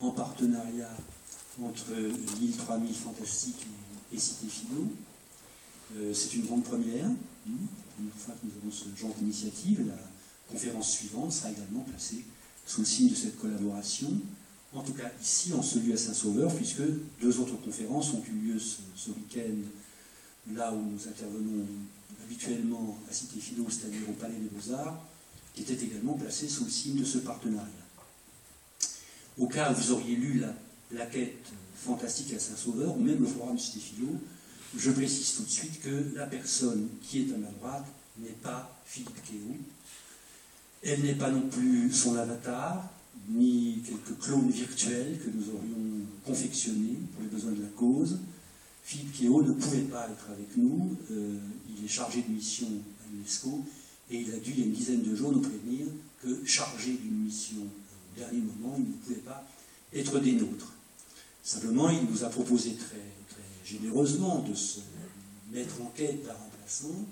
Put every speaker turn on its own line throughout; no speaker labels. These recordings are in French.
en partenariat entre l'île 3000 Fantastique et Cité Philo. C'est une grande première. Une fois que nous avons ce genre d'initiative, la conférence suivante sera également placée sous le signe de cette collaboration. En tout cas ici, en ce lieu à Saint-Sauveur, puisque deux autres conférences ont eu lieu ce week-end, là où nous intervenons habituellement à Cité Philo, c'est-à-dire au Palais des Beaux-Arts, qui était également placé sous le signe de ce partenariat. Au cas où vous auriez lu la plaquette fantastique à Saint-Sauveur, ou même le forum Cité Philo, je précise tout de suite que la personne qui est à ma droite n'est pas Philippe Kéo. Elle n'est pas non plus son avatar, ni quelques clones virtuels que nous aurions confectionnés pour les besoins de la cause. Philippe Kéo ne pouvait pas être avec nous, il est chargé de mission à l'UNESCO, et il a dû, il y a une dizaine de jours, nous prévenir que, chargé d'une mission au dernier moment, il ne pouvait pas être des nôtres. Simplement, il nous a proposé très généreusement de se mettre en quête d'un remplaçant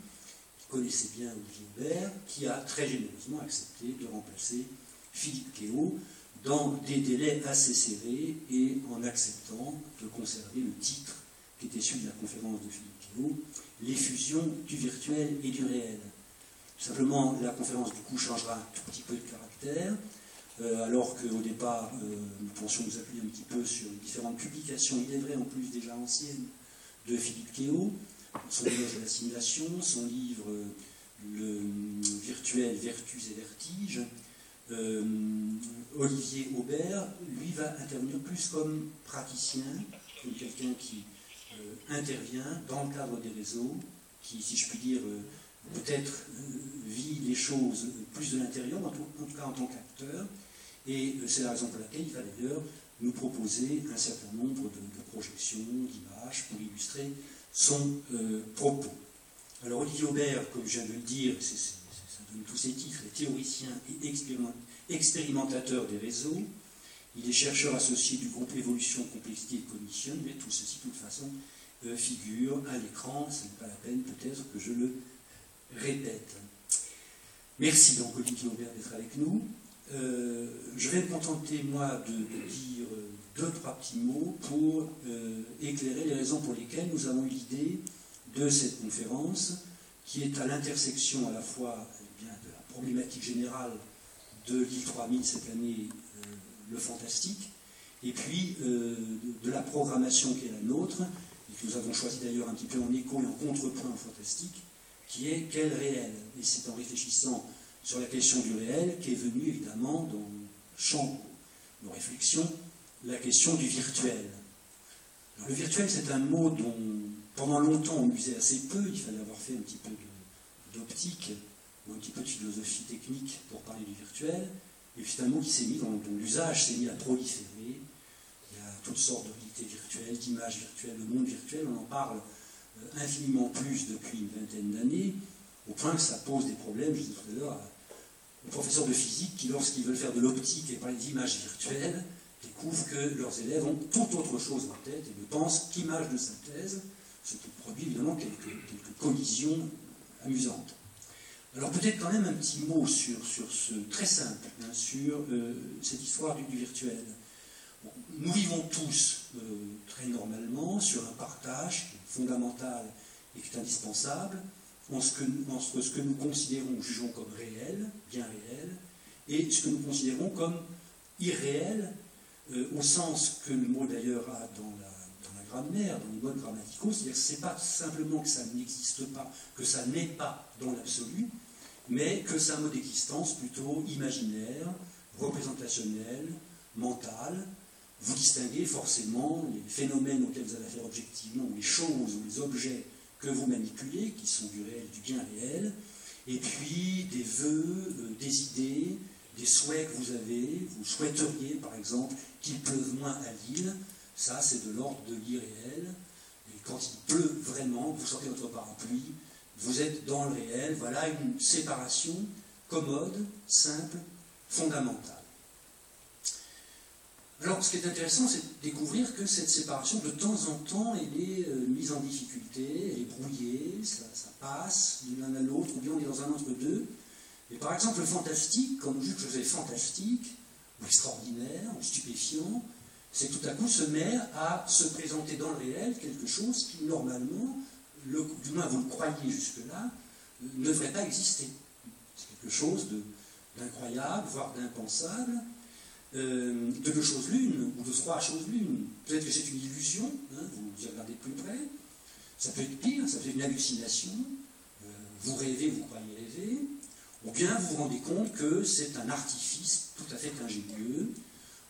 qui connaissait bien Olivier Aubert, qui a très généreusement accepté de remplacer Philippe Kéo dans des délais assez serrés et en acceptant de conserver le titre qui était celui de la conférence de Philippe Kéo, les fusions du virtuel et du réel. Simplement, la conférence du coup changera un tout petit peu de caractère, alors qu'au départ, nous pensions nous appuyer un petit peu sur les différentes publications, il est vrai en plus déjà anciennes, de Philippe Kéo, son livre de la simulation, son livre Le virtuel, vertus et vertiges. Olivier Aubert, lui, va intervenir plus comme praticien, comme quelqu'un qui intervient dans le cadre des réseaux, qui, si je puis dire, peut-être vit les choses plus de l'intérieur, en tout cas en tant qu'acteur, et c'est la raison pour laquelle il va d'ailleurs nous proposer un certain nombre de projections, d'images, pour illustrer son propos. Alors Olivier Aubert, comme je viens de le dire, ça donne tous ses titres, est théoricien et expérimentateur des réseaux, il est chercheur associé du groupe Évolution, Complexité et Cognition, mais tout ceci, de toute façon, figure à l'écran, ce n'est pas la peine peut-être que je le répète. Merci donc Olivier Aubert d'être avec nous. Je vais me contenter, moi, de dire deux, trois petits mots pour éclairer les raisons pour lesquelles nous avons eu l'idée de cette conférence, qui est à l'intersection à la fois de la problématique générale de l'île 3000 cette année, le fantastique, et puis de la programmation qui est la nôtre, et que nous avons choisi d'ailleurs un petit peu en écho et en contrepoint au fantastique, qui est quel réel. Et c'est en réfléchissant sur la question du réel qu'est venue évidemment dans le champ de nos réflexions la question du virtuel. Alors, le virtuel, c'est un mot dont pendant longtemps on usait assez peu, il fallait avoir fait un petit peu d'optique ou un petit peu de philosophie technique pour parler du virtuel, et puis c'est un mot qui s'est mis, dont l'usage s'est mis à proliférer. Il y a toutes sortes de réalités virtuelles, d'images virtuelles, le monde virtuel, on en parle infiniment plus depuis une vingtaine d'années, au point que ça pose des problèmes, je disais tout à l'heure, aux professeurs de physique qui, lorsqu'ils veulent faire de l'optique et parler d'images virtuelles, découvrent que leurs élèves ont tout autre chose en tête et ne pensent qu'image de synthèse, ce qui produit évidemment quelques collisions amusantes. Alors peut-être quand même un petit mot sur ce très simple, hein, sur cette histoire du virtuel. Bon, nous vivons tous très normalement sur un partage qui est fondamental et qui est indispensable entre ce que nous considérons, jugeons comme réel, bien réel, et ce que nous considérons comme irréel, au sens que le mot d'ailleurs a dans la grammaire, dans les modes grammaticaux, c'est-à-dire que ce n'est pas simplement que ça n'existe pas, que ça n'est pas dans l'absolu, mais que c'est un mode d'existence plutôt imaginaire, représentationnel, mental. Vous distinguez forcément les phénomènes auxquels vous allez faire objectivement, ou les choses, ou les objets que vous manipulez, qui sont du réel, du bien réel, et puis des vœux, des idées, des souhaits que vous avez, vous souhaiteriez par exemple qu'il pleuve moins à Lille, ça c'est de l'ordre de l'irréel, et quand il pleut vraiment, vous sortez votre parapluie, vous êtes dans le réel, voilà une séparation commode, simple, fondamentale. Alors, ce qui est intéressant, c'est de découvrir que cette séparation, de temps en temps, elle est mise en difficulté, elle est brouillée, ça passe de l'un à l'autre, ou bien on est dans un entre-deux. Et par exemple, le fantastique, quand on juge que c'est fantastique, ou extraordinaire, ou stupéfiant, c'est tout à coup se met à se présenter dans le réel quelque chose qui, normalement, du moins vous le croyez jusque-là, ne devrait pas exister. C'est quelque chose d'incroyable, voire d'impensable, de deux choses l'une, ou de trois choses l'une. Peut-être que c'est une illusion, hein, vous y regardez plus près. Ça peut être pire, ça peut être une hallucination. Vous rêvez, vous croyez rêver. Ou bien vous vous rendez compte que c'est un artifice tout à fait ingénieux.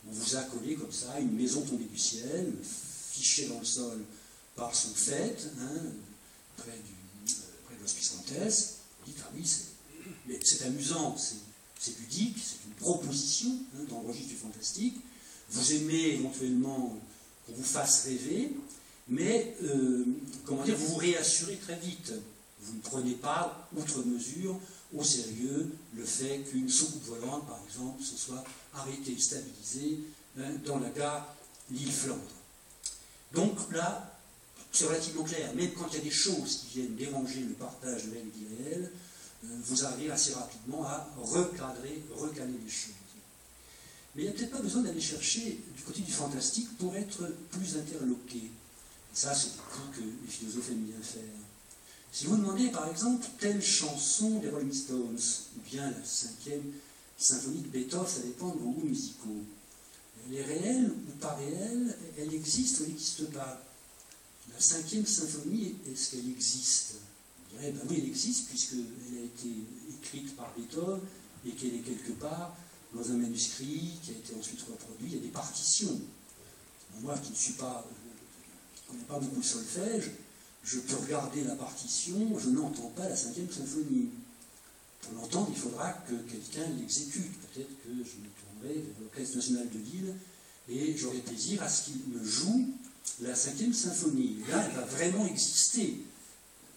On vous a collé comme ça une maison tombée du ciel, fichée dans le sol par son fait, hein, près de l'hospice Comtesse. Vous dites, ah oui, mais c'est amusant, c'est ludique, c'est une proposition hein, dans le registre du fantastique. Vous aimez éventuellement qu'on vous fasse rêver, mais comment dire, vous vous réassurez très vite. Vous ne prenez pas, outre mesure, au sérieux le fait qu'une soucoupe volante, par exemple, se soit arrêtée, stabilisée hein, dans la gare Lille-Flandre. Donc là, c'est relativement clair. Même quand il y a des choses qui viennent déranger le partage de l'être et du réel, vous arrivez assez rapidement à recaler les choses. Mais il n'y a peut-être pas besoin d'aller chercher du côté du fantastique pour être plus interloqué. Et ça, c'est du coup que les philosophes aiment bien faire. Si vous demandez, par exemple, telle chanson des Rolling Stones, ou bien la 5e symphonie de Beethoven, ça dépend de vos goûts musicaux. Elle est réelle ou pas réelle, elle existe ou elle n'existe pas. La 5e symphonie, est-ce qu'elle existe? On dirait, ben oui, elle existe, puisqu'elle a été écrite par Beethoven, et qu'elle est quelque part dans un manuscrit qui a été ensuite reproduit. Il y a des partitions. Moi qui ne connais pas beaucoup le solfège, je peux regarder la partition, je n'entends pas la 5e symphonie. Pour l'entendre, il faudra que quelqu'un l'exécute. Peut-être que je me tournerai vers l'Orchestre national de Lille et j'aurai plaisir à ce qu'il me joue la 5e symphonie. Là, elle va vraiment exister.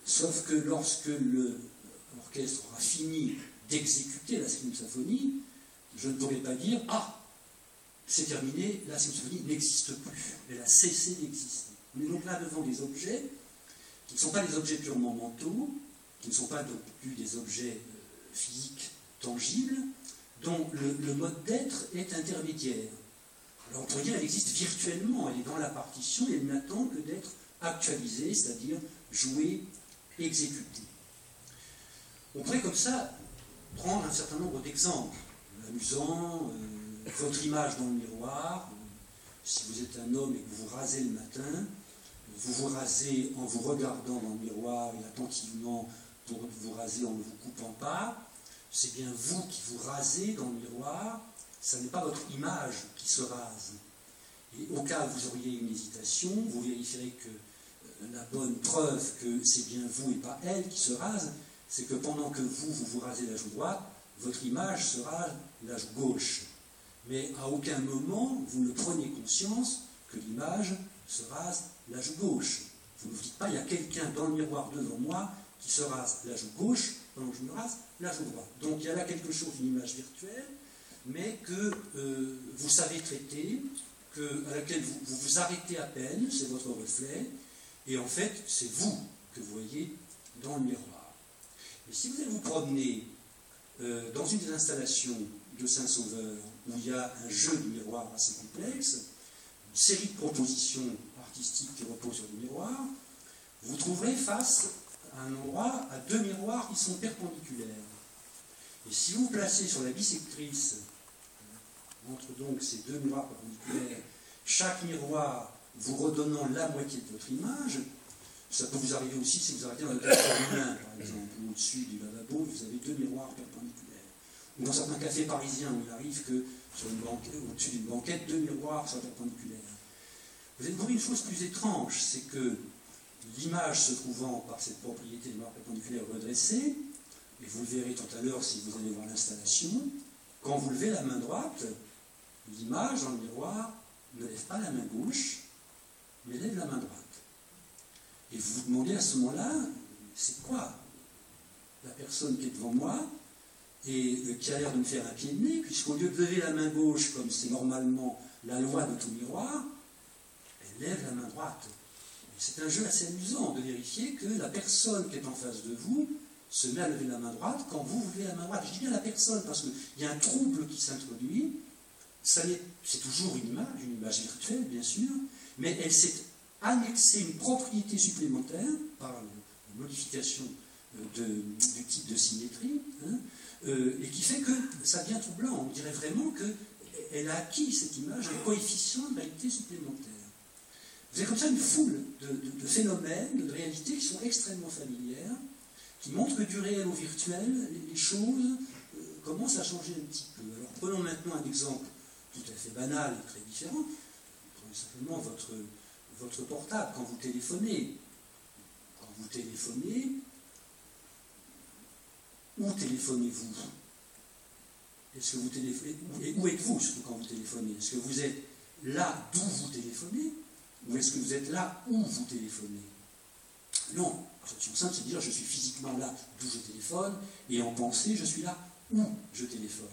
Sauf que lorsque l'orchestre aura fini d'exécuter la 5e symphonie, je ne pourrai pas dire « Ah, c'est terminé, la 5e symphonie n'existe plus. Elle a cessé d'exister. » On est donc là devant des objets qui ne sont pas des objets purement mentaux, qui ne sont pas donc plus des objets physiques tangibles, dont le mode d'être est intermédiaire. Alors on pourrait dire qu'elle existe virtuellement, elle est dans la partition et elle n'attend que d'être actualisée, c'est-à-dire jouée, exécutée. On pourrait comme ça prendre un certain nombre d'exemples, amusants, votre image dans le miroir, si vous êtes un homme et que vous vous rasez le matin, vous vous rasez en vous regardant dans le miroir et attentivement pour vous raser en ne vous coupant pas. C'est bien vous qui vous rasez dans le miroir, ce n'est pas votre image qui se rase. Et au cas où vous auriez une hésitation, vous vérifierez que la bonne preuve que c'est bien vous et pas elle qui se rase, c'est que pendant que vous rasez la joue droite, votre image se rase la joue gauche. Mais à aucun moment vous ne prenez conscience que l'image se rase la joue gauche. Vous ne vous dites pas, il y a quelqu'un dans le miroir devant moi qui se rase la joue gauche pendant que je me rase la joue droite. Donc il y a là quelque chose, une image virtuelle, mais que vous savez traiter, à laquelle vous vous arrêtez à peine, c'est votre reflet, et en fait, c'est vous que vous voyez dans le miroir. Et si vous allez vous promener dans une des installations de Saint-Sauveur, où il y a un jeu de miroir assez complexe, une série de propositions artistiques qui reposent sur le miroir, vous trouverez face à un endroit à deux miroirs qui sont perpendiculaires. Et si vous placez sur la bissectrice, entre donc ces deux miroirs perpendiculaires, chaque miroir vous redonnant la moitié de votre image, ça peut vous arriver aussi si vous arrêtez dans le café féminin, par exemple, ou au-dessus du lavabo, vous avez deux miroirs perpendiculaires. Ou dans certains cafés parisiens où il arrive que au-dessus d'une banquette, deux miroirs soient perpendiculaires. Vous allez découvrir une chose plus étrange, c'est que l'image se trouvant par cette propriété de miroir perpendiculaire redressée, et vous le verrez tout à l'heure si vous allez voir l'installation, quand vous levez la main droite, l'image dans le miroir ne lève pas la main gauche, mais lève la main droite. Et vous vous demandez à ce moment-là, c'est quoi la personne qui est devant moi et qui a l'air de me faire un pied de nez, puisqu'au lieu de lever la main gauche, comme c'est normalement la loi de tout miroir, elle lève la main droite. C'est un jeu assez amusant de vérifier que la personne qui est en face de vous se met à lever la main droite quand vous levez la main droite. Je dis bien la personne, parce qu'il y a un trouble qui s'introduit, c'est toujours une image virtuelle, bien sûr, mais elle s'est annexée une propriété supplémentaire par la modification du type de symétrie, hein, et qui fait que ça devient troublant. On dirait vraiment qu'elle a acquis cette image un coefficient de réalité supplémentaire. Vous avez comme ça une foule de phénomènes, de réalités qui sont extrêmement familières, qui montrent que du réel au virtuel, les choses commencent à changer un petit peu. Alors prenons maintenant un exemple tout à fait banal et très différent. Prenez simplement votre portable quand vous téléphonez. Quand vous téléphonez, où téléphonez-vous? Est-ce que vous téléphonez? Et où êtes-vous, surtout quand vous téléphonez? Est-ce que vous êtes là d'où vous téléphonez? Ou est-ce que vous êtes là où vous téléphonez? Non, la solution simple, c'est de dire je suis physiquement là d'où je téléphone, et en pensée, je suis là où je téléphone.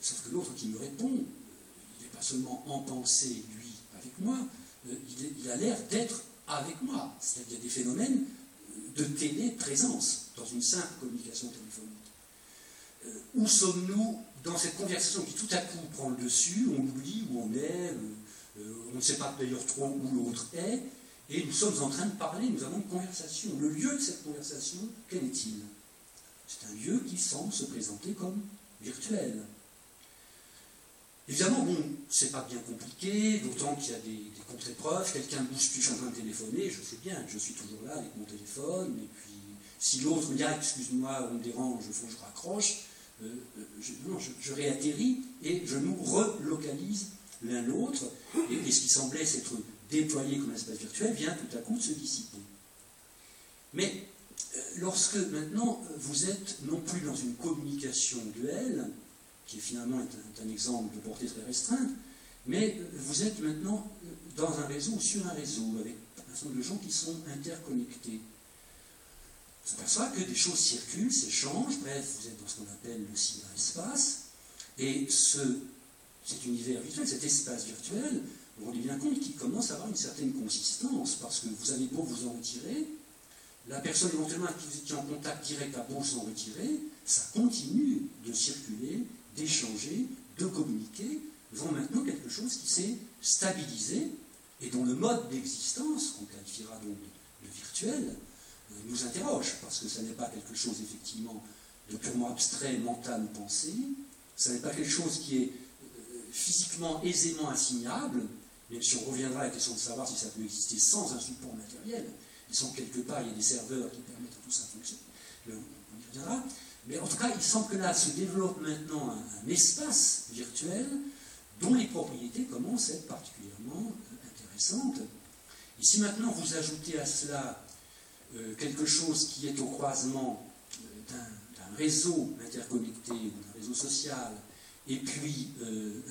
Sauf que l'autre qui me répond, il n'est pas seulement en pensée, lui, avec moi, il a l'air d'être avec moi. C'est-à-dire qu'il y a des phénomènes de téléprésence dans une simple communication téléphonique. Où sommes-nous dans cette conversation qui tout à coup prend le dessus, on oublie où on est, on ne sait pas d'ailleurs trop où l'autre est, et nous sommes en train de parler, nous avons une conversation. Le lieu de cette conversation, quel est-il? C'est un lieu qui semble se présenter comme virtuel. Évidemment, bon, c'est pas bien compliqué, d'autant qu'il y a des contre-épreuves, quelqu'un me bouscule, je suis en train de téléphoner, je sais bien que je suis toujours là avec mon téléphone, et puis si l'autre me dit « Ah, excuse-moi, on me dérange, je raccroche », je réatterris et je nous relocalise l'un l'autre, et ce qui semblait s'être déployé comme un espace virtuel vient tout à coup de se dissiper. Mais lorsque maintenant vous êtes non plus dans une communication duelle, qui finalement est un exemple de portée très restreinte, mais vous êtes maintenant dans un réseau ou sur un réseau, avec un certain nombre de gens qui sont interconnectés. On s'aperçoit que des choses circulent, s'échangent, bref, vous êtes dans ce qu'on appelle le cyberespace, et cet univers virtuel, cet espace virtuel, vous vous rendez bien compte qu'il commence à avoir une certaine consistance, parce que vous avez beau vous en retirer, la personne éventuellement avec qui vous étiez en contact direct a beau s'en retirer, ça continue de circuler, d'échanger, de communiquer, devant maintenant quelque chose qui s'est stabilisé, et dont le mode d'existence, qu'on qualifiera donc de virtuel, nous interroge, parce que ça n'est pas quelque chose effectivement de purement abstrait, mental ou pensé, ça n'est pas quelque chose qui est physiquement aisément assignable, même si on reviendra à la question de savoir si ça peut exister sans un support matériel. Ils sont quelque part, il y a des serveurs qui permettent à tout ça de fonctionner. On y reviendra. Mais en tout cas, il semble que là se développe maintenant un espace virtuel dont les propriétés commencent à être particulièrement intéressantes. Et si maintenant vous ajoutez à cela quelque chose qui est au croisement d'un réseau interconnecté ou d'un réseau social, et puis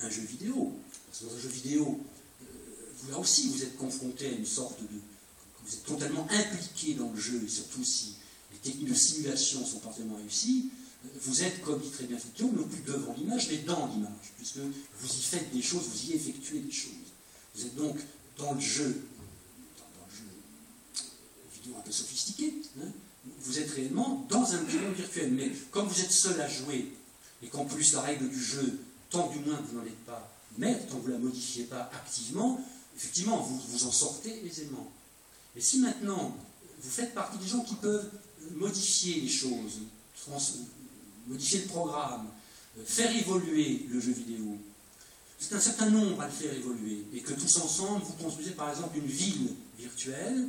un jeu vidéo, parce que dans un jeu vidéo, là aussi vous êtes confronté à une sorte de... Vous êtes totalement impliqué dans le jeu, et surtout si les techniques de simulation sont parfaitement réussies, vous êtes, comme dit très bien Foucault, non plus devant l'image, mais dans l'image, puisque vous y faites des choses, vous y effectuez des choses. Vous êtes donc dans le jeu vidéo un peu sophistiqué, hein, vous êtes réellement dans un monde virtuel, mais comme vous êtes seul à jouer, et qu'en plus la règle du jeu, tant du moins que vous n'en êtes pas maître, tant que vous ne la modifiez pas activement, effectivement, vous en sortez aisément. Mais si maintenant, vous faites partie des gens qui peuvent modifier les choses, modifier le programme, faire évoluer le jeu vidéo, c'est un certain nombre à le faire évoluer, et que tous ensemble, vous construisez par exemple une ville virtuelle,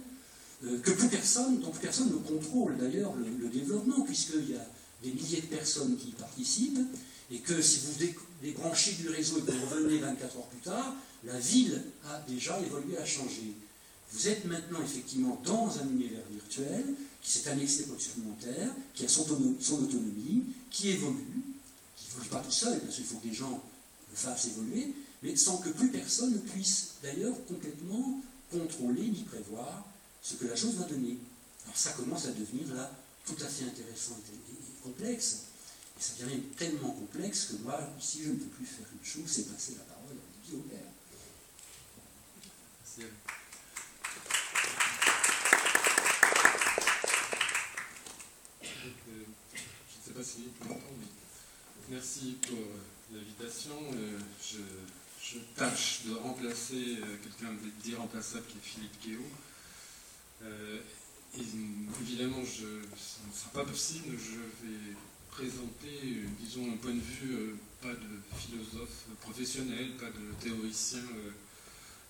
dont plus personne ne contrôle d'ailleurs le développement, puisqu'il y a des milliers de personnes qui y participent, et que si vous débranchez du réseau et que vous revenez 24 heures plus tard, la ville a déjà évolué, a changé. Vous êtes maintenant effectivement dans un univers virtuel qui s'est annexé au supplémentaire, qui a son autonomie, qui évolue pas tout seul, parce qu'il faut que les gens le fassent évoluer, mais sans que plus personne ne puisse d'ailleurs complètement contrôler ni prévoir ce que la chose va donner. Alors ça commence à devenir là tout à fait intéressant et complexe, et ça devient tellement complexe que moi, ici, je ne peux plus faire une chose, c'est passer la parole à Olivier Aubert.
Merci. Je ne sais pas si vous m'entendez, mais merci pour l'invitation. invitation. Je tâche de remplacer quelqu'un d'irremplaçable qui est Philippe Guéot. Et évidemment, ce ne sera pas possible. Je vais présenter, disons, un point de vue, pas de philosophe professionnel, pas de théoricien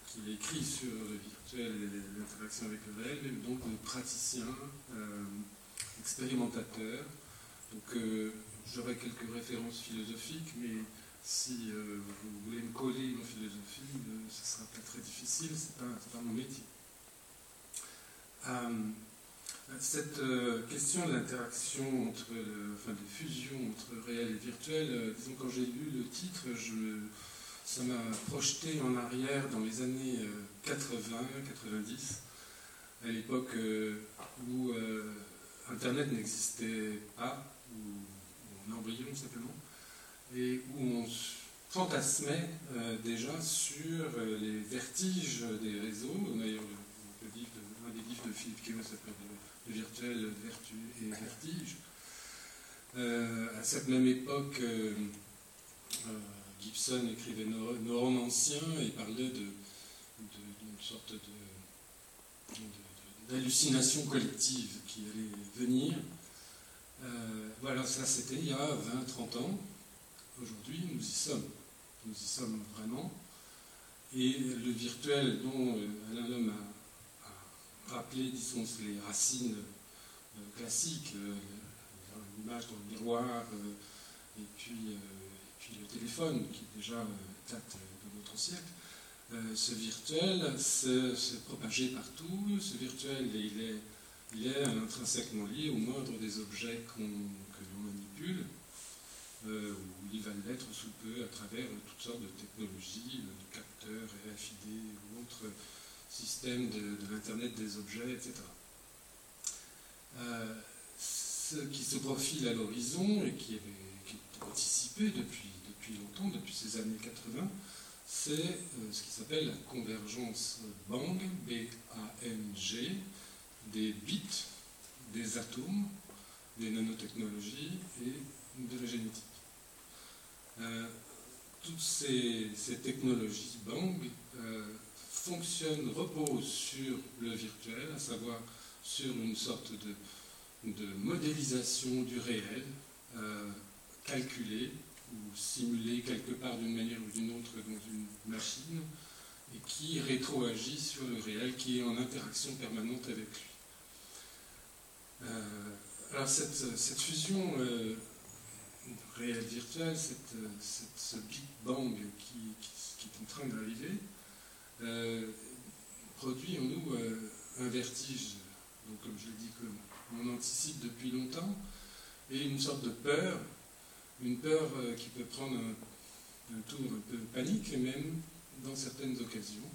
qui écrit sur le virtuel et l'interaction avec le réel, mais donc de praticien, expérimentateurs. Donc j'aurai quelques références philosophiques, mais si vous voulez me coller en philosophie, ce ne sera pas très difficile, ce n'est pas mon métier. Cette question de l'interaction entre, enfin de fusion entre réel et virtuel, disons quand j'ai lu le titre, ça m'a projeté en arrière dans les années 80-90, à l'époque où Internet n'existait pas, ou en embryon simplement, et où on fantasmait déjà sur les vertiges des réseaux. D'ailleurs, un des livres de Philippe Guéot s'appelle Le virtuel, vertu et vertige. À cette même époque, Gibson écrivait nos romanciens et parlait d'une sorte d'hallucination collective qui allait venir. Voilà, ça c'était il y a 20-30 ans. Aujourd'hui, nous y sommes vraiment. Et le virtuel dont Alain Lhomme a rappelé, disons, les racines classiques, l'image dans le miroir, et puis le téléphone, qui déjà date de notre siècle. Ce virtuel s'est propagé partout. Ce virtuel, il est intrinsèquement lié au moindre des objets que l'on manipule, ou il va l'être sous peu à travers toutes sortes de technologies, de capteurs, RFID ou autres systèmes de l'Internet des objets, etc. Ce qui se profile à l'horizon et qui est anticipé depuis longtemps, depuis ces années 80, c'est ce qui s'appelle la convergence Bang, B-A-N-G, des bits, des atomes, des nanotechnologies et de la génétique. Toutes ces technologies Bang reposent sur le virtuel, à savoir sur une sorte de modélisation du réel, calculée ou simulée quelque part d'une manière ou d'une autre dans une machine, et qui rétroagit sur le réel, qui est en interaction permanente avec lui. Alors cette fusion réel-virtuel, ce Big Bang qui est en train d'arriver, produit en nous un vertige, donc comme je l'ai dit, qu'on anticipe depuis longtemps, et une sorte de peur, une peur qui peut prendre un tour un peu panique, même dans certaines occasions.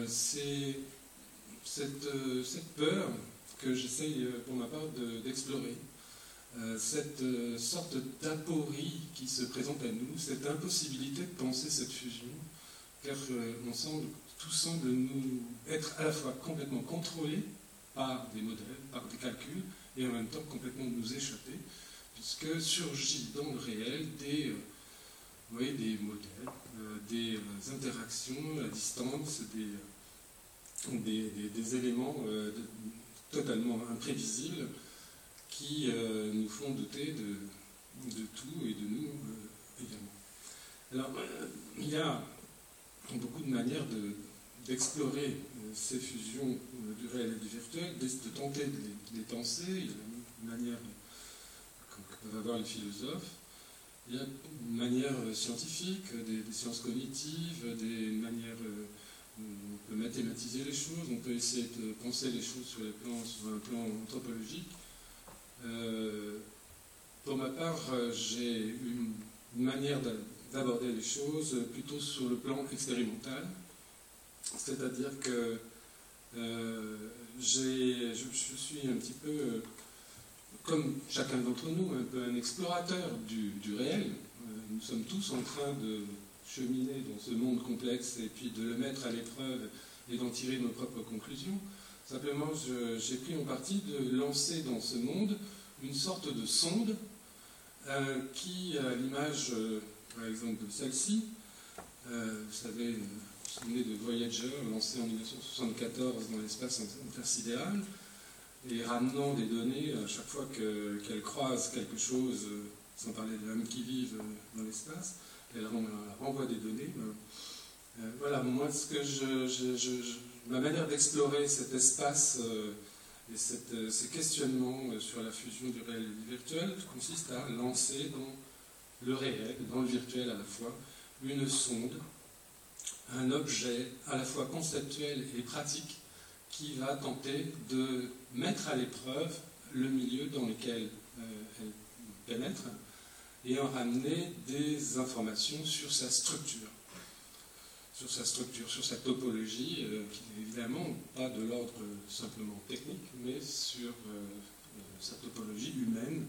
C'est cette peur que j'essaye pour ma part d'explorer. Cette sorte d'aporie qui se présente à nous, cette impossibilité de penser cette fusion, car tout semble nous être à la fois complètement contrôlé par des modèles, par des calculs, et en même temps complètement nous échapper, puisque surgit dans le réel des modèles, des interactions à distance, des éléments totalement imprévisibles qui nous font douter de tout et de nous également. Alors, il y a beaucoup de manières d'explorer ces fusions du réel et du virtuel, de tenter de les penser. Il y a une manière que peuvent avoir les philosophes. Il y a une manière scientifique, des sciences cognitives, des manières où on peut mathématiser les choses, on peut essayer de penser les choses sur un plan anthropologique. Pour ma part, j'ai une manière d'aborder les choses plutôt sur le plan expérimental, c'est-à-dire que je suis un petit peu, comme chacun d'entre nous, un peu un explorateur du réel. Nous sommes tous en train de cheminer dans ce monde complexe et puis de le mettre à l'épreuve et d'en tirer nos propres conclusions. Simplement, j'ai pris en parti de lancer dans ce monde une sorte de sonde qui, à l'image par exemple de celle-ci. Vous savez, vous vous souvenez de Voyager, lancé en 1974 dans l'espace intersidéral, et ramenant des données à chaque fois qu'elle croise quelque chose, sans parler de l'homme qui vivent dans l'espace, elle renvoie des données. Voilà, moi, ma manière d'explorer cet espace et ces questionnements sur la fusion du réel et du virtuel consiste à lancer dans le réel, dans le virtuel à la fois, une sonde, un objet à la fois conceptuel et pratique qui va tenter de mettre à l'épreuve le milieu dans lequel elle pénètre et en ramener des informations sur sa structure, sur sa topologie, qui n'est évidemment pas de l'ordre simplement technique, mais sur sa topologie humaine.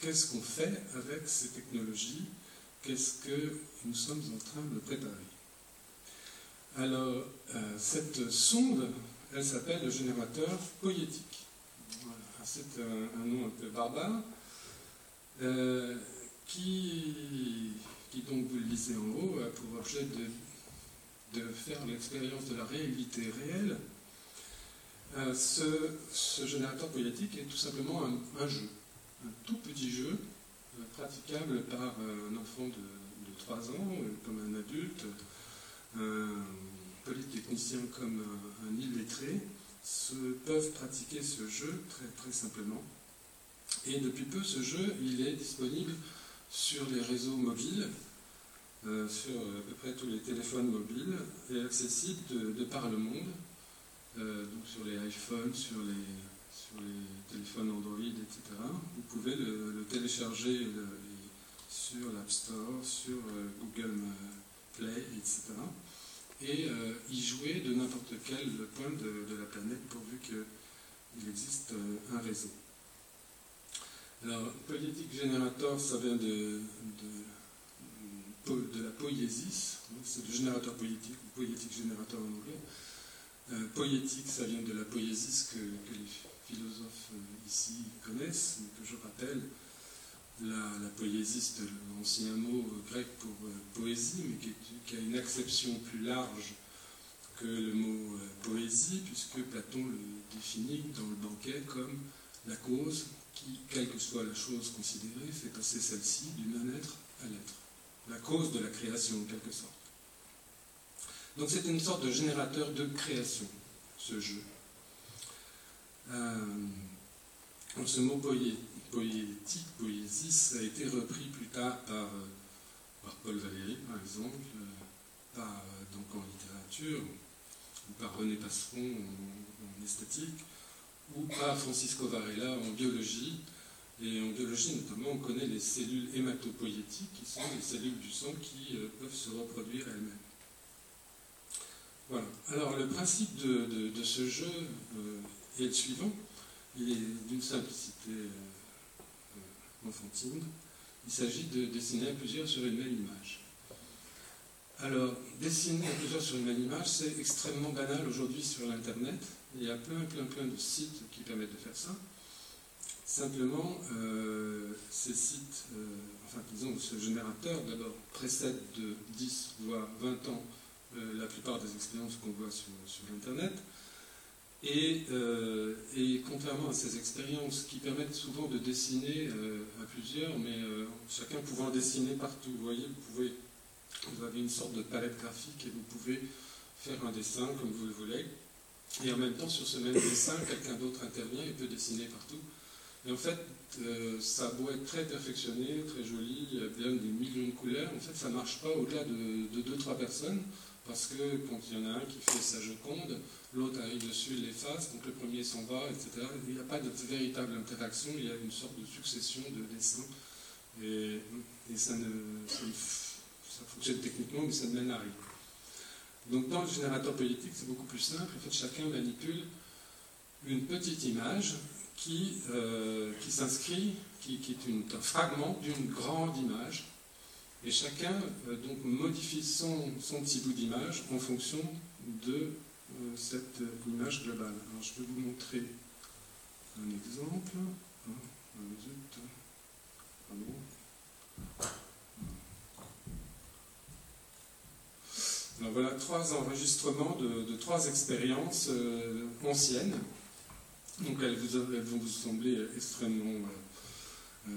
Qu'est-ce qu'on fait avec ces technologies? Qu'est-ce que nous sommes en train de préparer? Alors, cette sonde, elle s'appelle le générateur poétique. Voilà. C'est un nom un peu barbare, qui donc, vous le lisez en haut, a pour objet de faire l'expérience de la réalité réelle. Ce générateur poétique est tout simplement un jeu, un tout petit jeu, praticable par un enfant de 3 ans, comme un adulte, un polytechnicien comme un illettré, peuvent pratiquer ce jeu très, très simplement. Et depuis peu, ce jeu, il est disponible sur les réseaux mobiles, sur à peu près tous les téléphones mobiles, et accessible de par le monde, donc sur les iPhones, sur les téléphones Android, etc. Vous pouvez le télécharger sur l'App Store, sur Google Play, etc. Et y jouer de n'importe quel point de la planète, pourvu qu'il existe un réseau. Alors, Poietic Generator, ça vient de la poiesis, c'est le générateur poétique, ou Poietic Generator en anglais. Poétique, ça vient de la poiesis que les philosophes ici connaissent, mais que je rappelle. La poiesis, c'est l'ancien mot grec pour poésie, mais qui a une acception plus large que le mot poésie, puisque Platon le définit dans le banquet comme la cause qui, quelle que soit la chose considérée, fait passer celle-ci du non-être à l'être. La cause de la création, en quelque sorte. Donc c'est une sorte de générateur de création, ce jeu. Ce mot poétique, poésis, a été repris plus tard par Paul Valéry, par exemple, donc en littérature, ou par René Passeron en esthétique, ou par Francisco Varela en biologie. Et en biologie, notamment, on connaît les cellules hématopoïétiques, qui sont les cellules du sang qui peuvent se reproduire elles-mêmes. Voilà. Alors, le principe de ce jeu est le suivant. Il est d'une simplicité enfantine. Il s'agit de dessiner à plusieurs sur une même image. Alors, dessiner à plusieurs sur une même image, c'est extrêmement banal aujourd'hui sur l'Internet. Il y a plein de sites qui permettent de faire ça. Simplement, ces sites, disons, ce générateur, d'abord, précède de 10 voire 20 ans la plupart des expériences qu'on voit sur Internet. Et contrairement à ces expériences qui permettent souvent de dessiner à plusieurs, mais chacun pouvant dessiner partout, vous voyez, vous avez une sorte de palette graphique et vous pouvez faire un dessin comme vous le voulez. Et en même temps, sur ce même dessin, quelqu'un d'autre intervient et peut dessiner partout. Et en fait, ça a beau être très perfectionné, très joli, il y a bien des millions de couleurs, en fait, ça ne marche pas au-delà de 2-3 personnes, parce que quand il y en a un qui fait sa Joconde, l'autre arrive dessus, il l'efface, donc le premier s'en va, etc. Il n'y a pas de véritable interaction, il y a une sorte de succession de dessins. Et ça fonctionne techniquement, mais ça ne mène à rien. Donc dans le générateur poétique, c'est beaucoup plus simple. En fait, chacun manipule une petite image qui s'inscrit, qui est un fragment d'une grande image. Et chacun donc modifie son petit bout d'image en fonction de cette image globale. Alors je vais vous montrer un exemple. Alors voilà 3 enregistrements de 3 expériences anciennes. Donc elles vont vous sembler extrêmement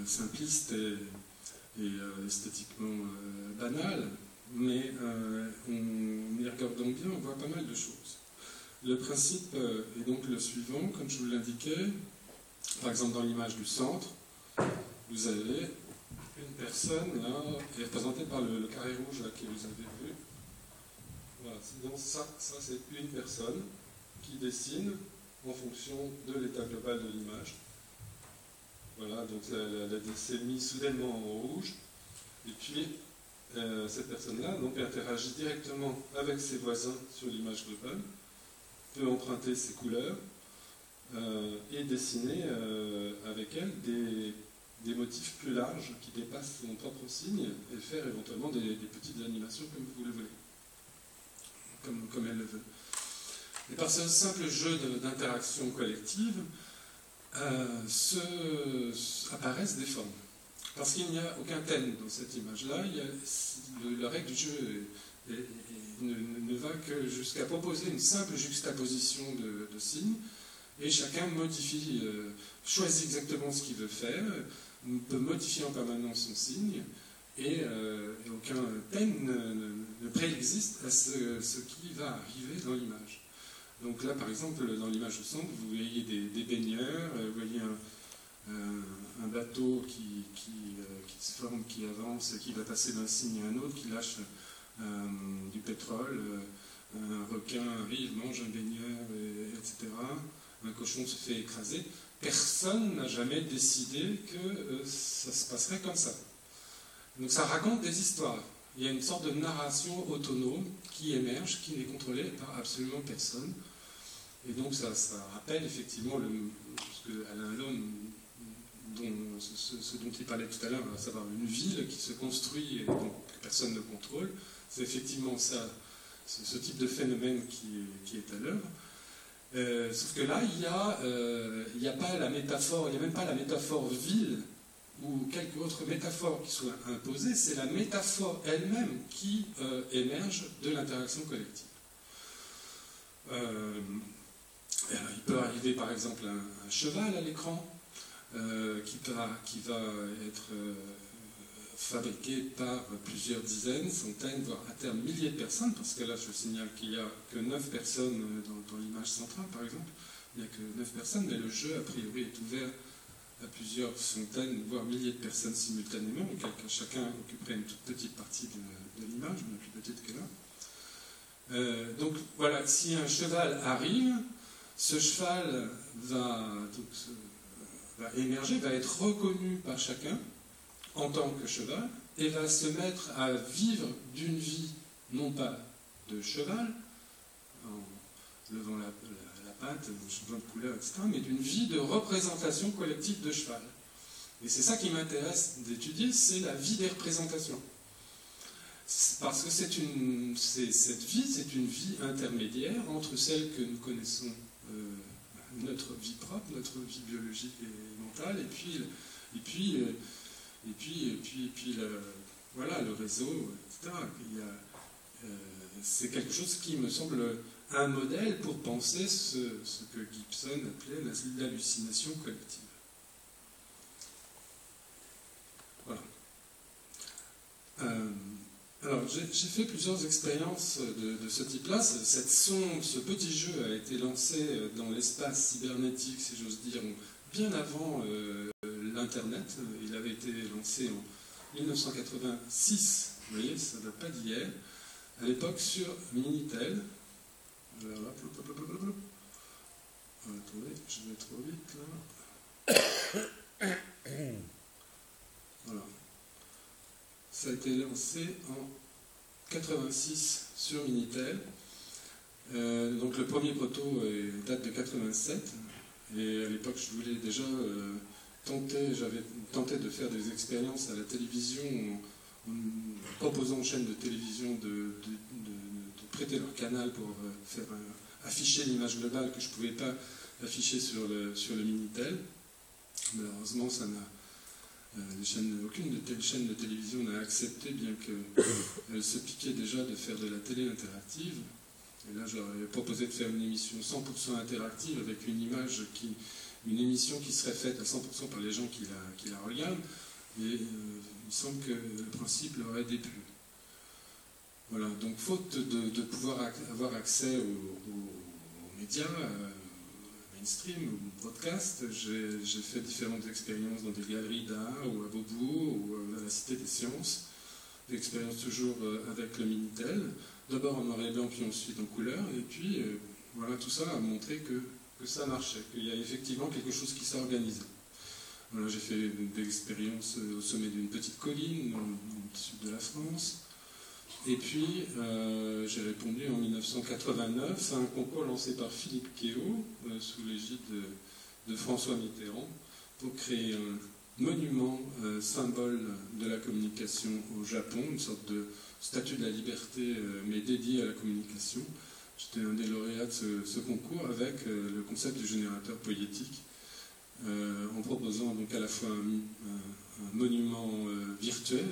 simplistes et esthétiquement banales, mais en y regardant bien, on voit pas mal de choses. Le principe est donc le suivant, comme je vous l'indiquais. Par exemple, dans l'image du centre, vous avez une personne là, qui est représentée par le carré rouge là, que vous avez vu. Voilà, donc ça c'est une personne qui dessine en fonction de l'état global de l'image. Voilà, donc c'est mis soudainement en rouge. Et puis, cette personne-là donc interagit directement avec ses voisins sur l'image globale, peut emprunter ses couleurs et dessiner avec elle des motifs plus larges qui dépassent son propre signe et faire éventuellement des petites animations comme vous le voulez, comme elle le veut. Et par ce simple jeu d'interaction collective, apparaissent des formes. Parce qu'il n'y a aucun thème dans cette image-là, la règle du jeu ne va que jusqu'à proposer une simple juxtaposition de signes, et chacun modifie, choisit exactement ce qu'il veut faire, peut modifier en permanence son signe, et aucun thème ne préexiste à ce qui va arriver dans l'image. Donc là, par exemple, dans l'image au centre, vous voyez des baigneurs, vous voyez un bateau qui se forme, qui avance, qui va passer d'un signe à un autre, qui lâche du pétrole, un requin arrive, mange un baigneur, etc. Un cochon se fait écraser. Personne n'a jamais décidé que ça se passerait comme ça. Donc ça raconte des histoires. Il y a une sorte de narration autonome qui émerge, qui n'est contrôlée par absolument personne. Et donc ça rappelle effectivement ce que Alain Lone, ce dont il parlait tout à l'heure, à savoir une ville qui se construit et donc que personne ne contrôle. C'est effectivement ça, ce type de phénomène qui est à l'œuvre. Sauf que là, il n'y a pas la métaphore, il n'y a même pas la métaphore ville ou quelque autre métaphore qui soit imposée, c'est la métaphore elle-même qui émerge de l'interaction collective. Il peut arriver par exemple un cheval à l'écran qui va être fabriqué par plusieurs dizaines, centaines, voire à terme milliers de personnes, parce que là je signale qu'il n'y a que 9 personnes dans l'image centrale par exemple, il n'y a que 9 personnes, mais le jeu a priori est ouvert à plusieurs centaines, voire milliers de personnes simultanément, donc chacun occuperait une toute petite partie de l'image, mais plus petite que là. Donc voilà, si un cheval arrive, ce cheval va émerger, va être reconnu par chacun en tant que cheval, et va se mettre à vivre d'une vie, non pas de cheval, en levant la patte, en changeant de couleur, etc., mais d'une vie de représentation collective de cheval. Et c'est ça qui m'intéresse d'étudier, c'est la vie des représentations. Parce que cette vie, c'est une vie intermédiaire entre celle que nous connaissons, notre vie propre, notre vie biologique et mentale, et puis voilà, le réseau, etc. C'est quelque chose qui me semble un modèle pour penser ce que Gibson appelait l'hallucination collective. Voilà. Alors, j'ai fait plusieurs expériences de ce type-là. Ce petit jeu a été lancé dans l'espace cybernétique, si j'ose dire, bien avant l'Internet. Il avait été lancé en 1986, vous voyez, ça ne date pas d'hier, à l'époque sur Minitel. Alors là, attendez, je vais trop vite là. Voilà. Ça a été lancé en 86 sur Minitel. Donc le premier proto date de 87. Et à l'époque, je voulais déjà j'avais tenté de faire des expériences à la télévision en proposant aux chaînes de télévision de prêter leur canal pour faire afficher l'image globale que je ne pouvais pas afficher sur le Minitel. Malheureusement, ça Aucune de telles chaînes de télévision n'a accepté, bien qu'elle se piquait déjà de faire de la télé interactive. Et là, j'aurais proposé de faire une émission 100% interactive avec une émission qui serait faite à 100% par les gens qui la regardent. Et il me semble que le principe leur aurait déplu. Voilà, donc faute de pouvoir avoir accès aux médias, mainstream ou broadcast, j'ai fait différentes expériences dans des galeries d'art ou à Beaubourg ou à la Cité des Sciences, des expériences toujours avec le Minitel, d'abord en noir et blanc puis ensuite en couleur, et puis voilà, tout ça a montré que ça marchait, qu'il y a effectivement quelque chose qui s'organisait. Voilà, j'ai fait des expériences au sommet d'une petite colline dans le sud de la France. Et puis, j'ai répondu en 1989 à un concours lancé par Philippe Kéo, sous l'égide de François Mitterrand, pour créer un monument symbole de la communication au Japon, une sorte de statue de la liberté, mais dédié à la communication. J'étais un des lauréats de ce concours avec le concept du générateur poétique, en proposant donc à la fois un monument virtuel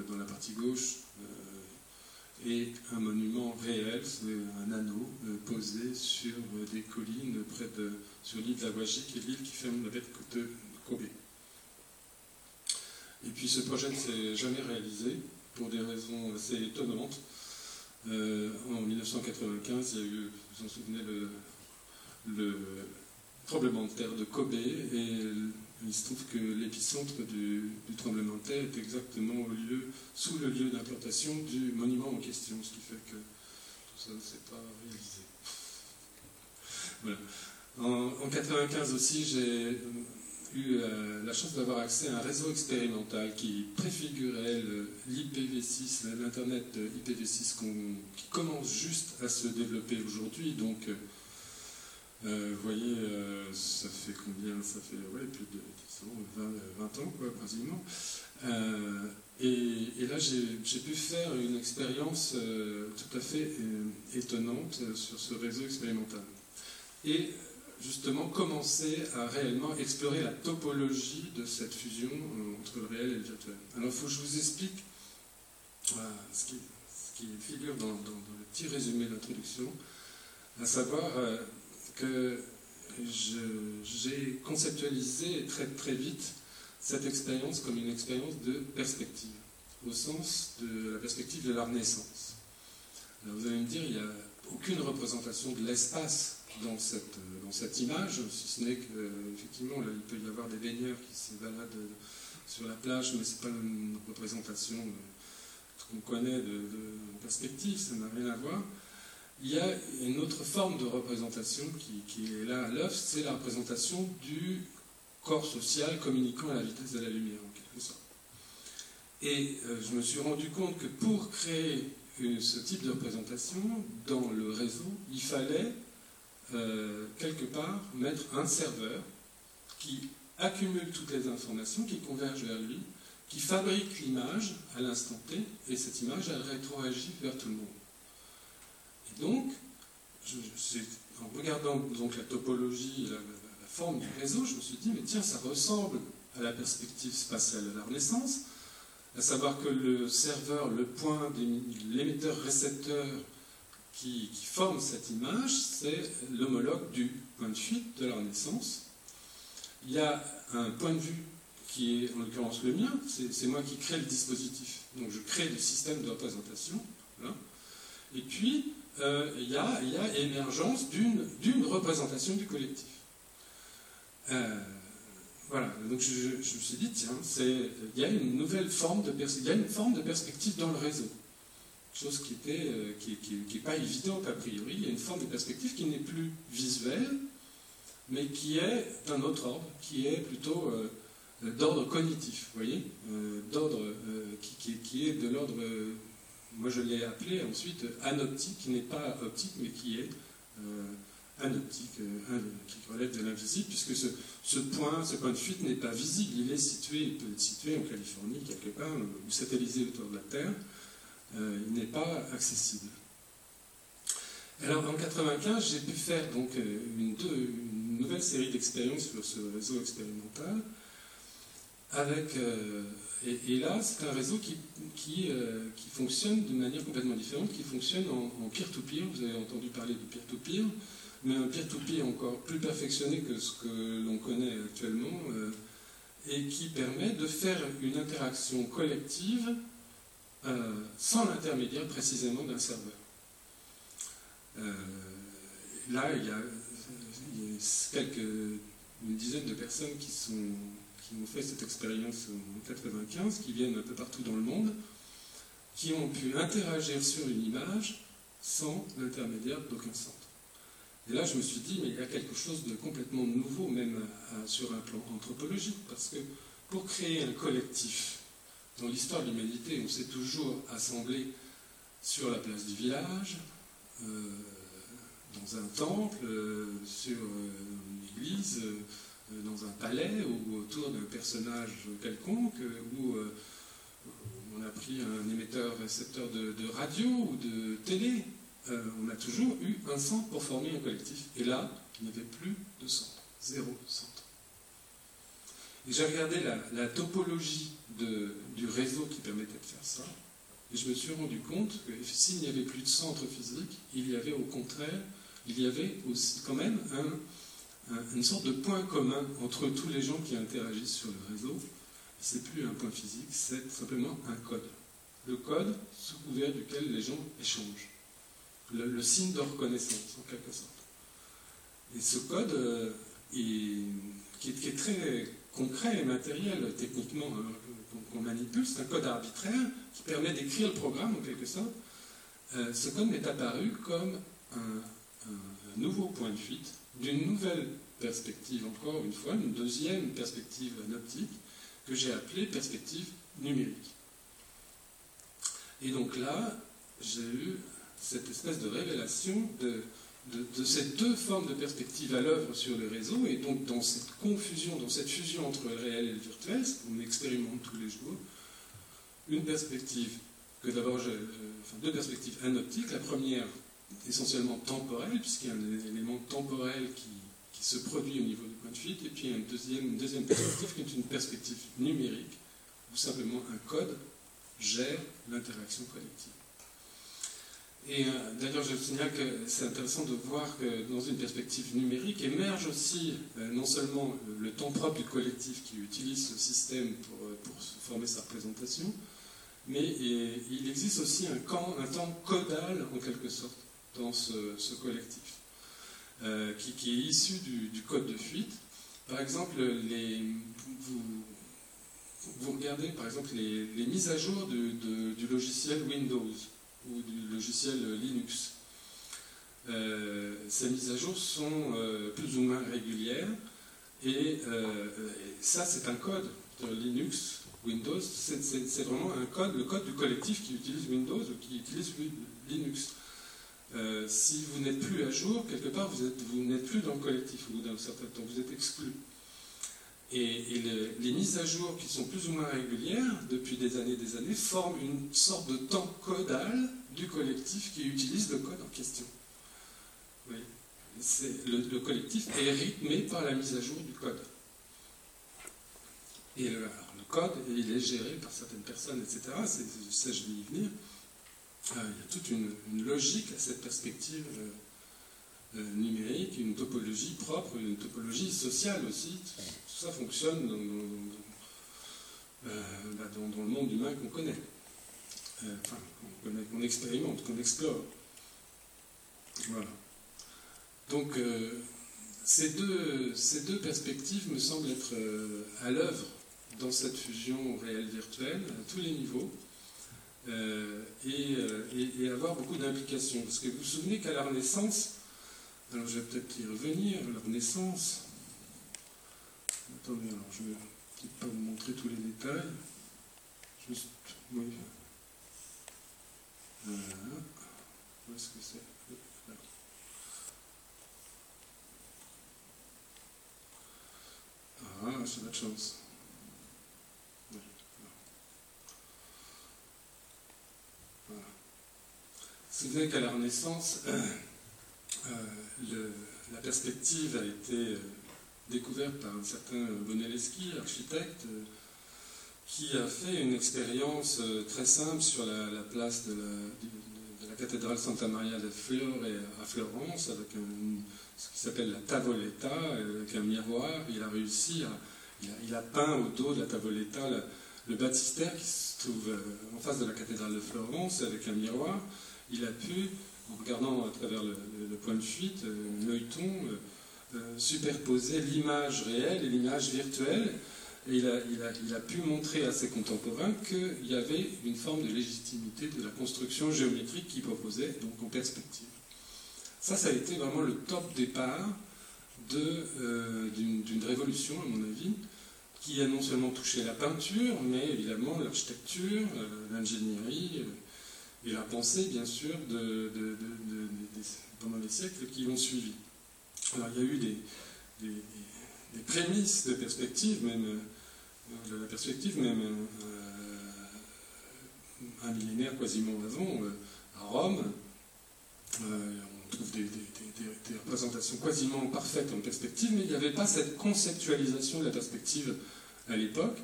dans la partie gauche, et un monument réel, c'est un anneau posé sur des collines sur l'île d'Awaji, qui est l'île qui ferme la baie de Kobe. Et puis ce projet ne s'est jamais réalisé, pour des raisons assez étonnantes. En 1995, il y a eu, vous vous en souvenez, le tremblement de terre de Kobe, et il se trouve que l'épicentre du tremblement de terre est exactement sous le lieu d'implantation du monument en question, ce qui fait que tout ça ne s'est pas réalisé. Voilà. En 1995 aussi, j'ai eu la chance d'avoir accès à un réseau expérimental qui préfigurait l'IPv6, l'Internet IPv6 qui commence juste à se développer aujourd'hui. Donc, vous voyez, ça fait combien? Ça fait plus de 10 ans, 20 ans, quoi, quasiment. Et là, j'ai pu faire une expérience tout à fait étonnante sur ce réseau expérimental. Et justement, commencer à réellement explorer la topologie de cette fusion entre le réel et le virtuel. Alors, il faut que je vous explique ce qui figure dans le petit résumé d'introduction, à savoir que j'ai conceptualisé très, très vite cette expérience comme une expérience de perspective, au sens de la perspective de la Renaissance. Alors vous allez me dire, il n'y a aucune représentation de l'espace dans cette image, si ce n'est qu'effectivement, il peut y avoir des baigneurs qui se baladent sur la plage, mais ce n'est pas une représentation qu'on connaît de perspective, ça n'a rien à voir. Il y a une autre forme de représentation qui est là à l'œuvre, c'est la représentation du corps social communiquant à la vitesse de la lumière, en quelque sorte. Et je me suis rendu compte que pour créer ce type de représentation dans le réseau, il fallait quelque part mettre un serveur qui accumule toutes les informations, qui convergent vers lui, qui fabrique l'image à l'instant T, et cette image, elle rétroagit vers tout le monde. Et donc, en regardant donc la topologie, la forme du réseau, je me suis dit, mais tiens, ça ressemble à la perspective spatiale de la Renaissance, à savoir que le serveur, le point, l'émetteur-récepteur qui forme cette image, c'est l'homologue du point de fuite de la Renaissance. Il y a un point de vue qui est en l'occurrence le mien, c'est moi qui crée le dispositif. Donc je crée le système de représentation. Voilà. Et puis, il y a émergence d'une représentation du collectif. Voilà, donc je me suis dit, tiens, il y a une nouvelle forme de perspective dans le réseau. Chose qui n'est pas évidente a priori. Il y a une forme de perspective qui n'est plus visuelle, mais qui est d'un autre ordre, qui est plutôt d'ordre cognitif, vous voyez, qui est de l'ordre, moi je l'ai appelé ensuite anoptique, qui n'est pas optique, mais qui est anoptique, qui relève de l'invisible, puisque ce point de fuite n'est pas visible, il peut être situé en Californie, quelque part, ou satellisé autour de la Terre, il n'est pas accessible. Alors en 1995, j'ai pu faire donc une nouvelle série d'expériences sur ce réseau expérimental, Et là, c'est un réseau qui fonctionne de manière complètement différente, qui fonctionne en peer-to-peer. Vous avez entendu parler de peer-to-peer, mais un peer-to-peer encore plus perfectionné que ce que l'on connaît actuellement, et qui permet de faire une interaction collective sans l'intermédiaire précisément d'un serveur. Là, il y a une dizaine de personnes qui ont fait cette expérience en 1995, qui viennent un peu partout dans le monde, qui ont pu interagir sur une image sans l'intermédiaire d'aucun centre. Et là, je me suis dit, mais il y a quelque chose de complètement nouveau, même sur un plan anthropologique, parce que pour créer un collectif, dans l'histoire de l'humanité, on s'est toujours assemblé sur la place du village, dans un temple, sur une église, dans un palais ou autour d'un personnage quelconque, où on a pris un émetteur-récepteur de radio ou de télé. On a toujours eu un centre pour former un collectif. Et là, il n'y avait plus de centre. 0 centre. Et j'ai regardé la topologie du réseau qui permettait de faire ça. Et je me suis rendu compte que s'il n'y avait plus de centre physique, il y avait au contraire, il y avait aussi quand même une sorte de point commun entre tous les gens qui interagissent sur le réseau. C'est plus un point physique, c'est simplement un code. Le code sous couvert duquel les gens échangent. Le signe de reconnaissance, en quelque sorte. Et ce code, qui est très concret et matériel, techniquement, qu'on manipule, c'est un code arbitraire qui permet d'écrire le programme, en quelque sorte. Ce code m'est apparu comme un nouveau point de fuite, d'une nouvelle perspective, encore une fois, une deuxième perspective anoptique, que j'ai appelée perspective numérique. Et donc là, j'ai eu cette espèce de révélation de ces deux formes de perspective à l'œuvre sur le réseau, et donc dans cette confusion, dans cette fusion entre le réel et le virtuel, ce qu'on expérimente tous les jours, une perspective deux perspectives anoptiques. La première, essentiellement temporelle, puisqu'il y a un élément temporel qui se produit au niveau du point de fuite, et puis une deuxième perspective qui est une perspective numérique, où simplement un code gère l'interaction collective. Et d'ailleurs, je signale que c'est intéressant de voir que dans une perspective numérique émerge aussi non seulement le temps propre du collectif qui utilise ce système pour former sa représentation, mais il existe aussi un temps codal, en quelque sorte, dans ce collectif, qui est issu du code de fuite. Par exemple, vous regardez par exemple les mises à jour du logiciel Windows ou du logiciel Linux. Ces mises à jour sont plus ou moins régulières, et ça c'est un code de Linux, Windows, c'est vraiment un code, le code du collectif qui utilise Windows ou qui utilise Linux. Si vous n'êtes plus à jour, quelque part vous n'êtes plus dans le collectif, au bout d'un certain temps, vous êtes exclu. Et les mises à jour qui sont plus ou moins régulières, depuis des années, forment une sorte de temps codal du collectif qui utilise le code en question. Oui. Le collectif est rythmé par la mise à jour du code. Et le code, il est géré par certaines personnes, etc. Ça, je vais y venir. Il y a toute une logique à cette perspective numérique, une topologie propre, une topologie sociale aussi. Tout ça fonctionne dans le monde humain qu'on connaît. Qu'on expérimente, qu'on explore. Voilà. Donc, ces deux perspectives me semblent être à l'œuvre dans cette fusion réelle-virtuelle, à tous les niveaux, et avoir beaucoup d'implications. Parce que vous vous souvenez qu'à la Renaissance, alors je vais peut-être y revenir, la Renaissance. Attendez, alors je ne vais peut-être pas vous montrer tous les détails. Juste, oui. Voilà. Où est-ce que c'est? Là. Ah, j'ai pas de chance. Oui. Voilà. Vous savez qu'à la Renaissance, la perspective a été découverte par un certain Brunelleschi, architecte, qui a fait une expérience très simple sur la place de la cathédrale Santa Maria del Fiore à Florence, avec ce qui s'appelle la tavoletta, avec un miroir. Il a réussi il a peint au dos de la tavoletta le baptistère qui se trouve en face de la cathédrale de Florence, avec un miroir. Il a pu, en regardant à travers le point de fuite, l'œilleton, superposer l'image réelle et l'image virtuelle. Et il a pu montrer à ses contemporains qu'il y avait une forme de légitimité de la construction géométrique qu'il proposait, donc en perspective. Ça a été vraiment le top départ d'une révolution, à mon avis, qui a non seulement touché la peinture, mais évidemment l'architecture, l'ingénierie et la pensée, bien sûr, pendant les siècles qui l'ont suivi. Alors il y a eu des prémices de perspective, même de la perspective, même un millénaire quasiment avant, à Rome. On trouve des représentations quasiment parfaites en perspective, mais il n'y avait pas cette conceptualisation de la perspective à l'époque.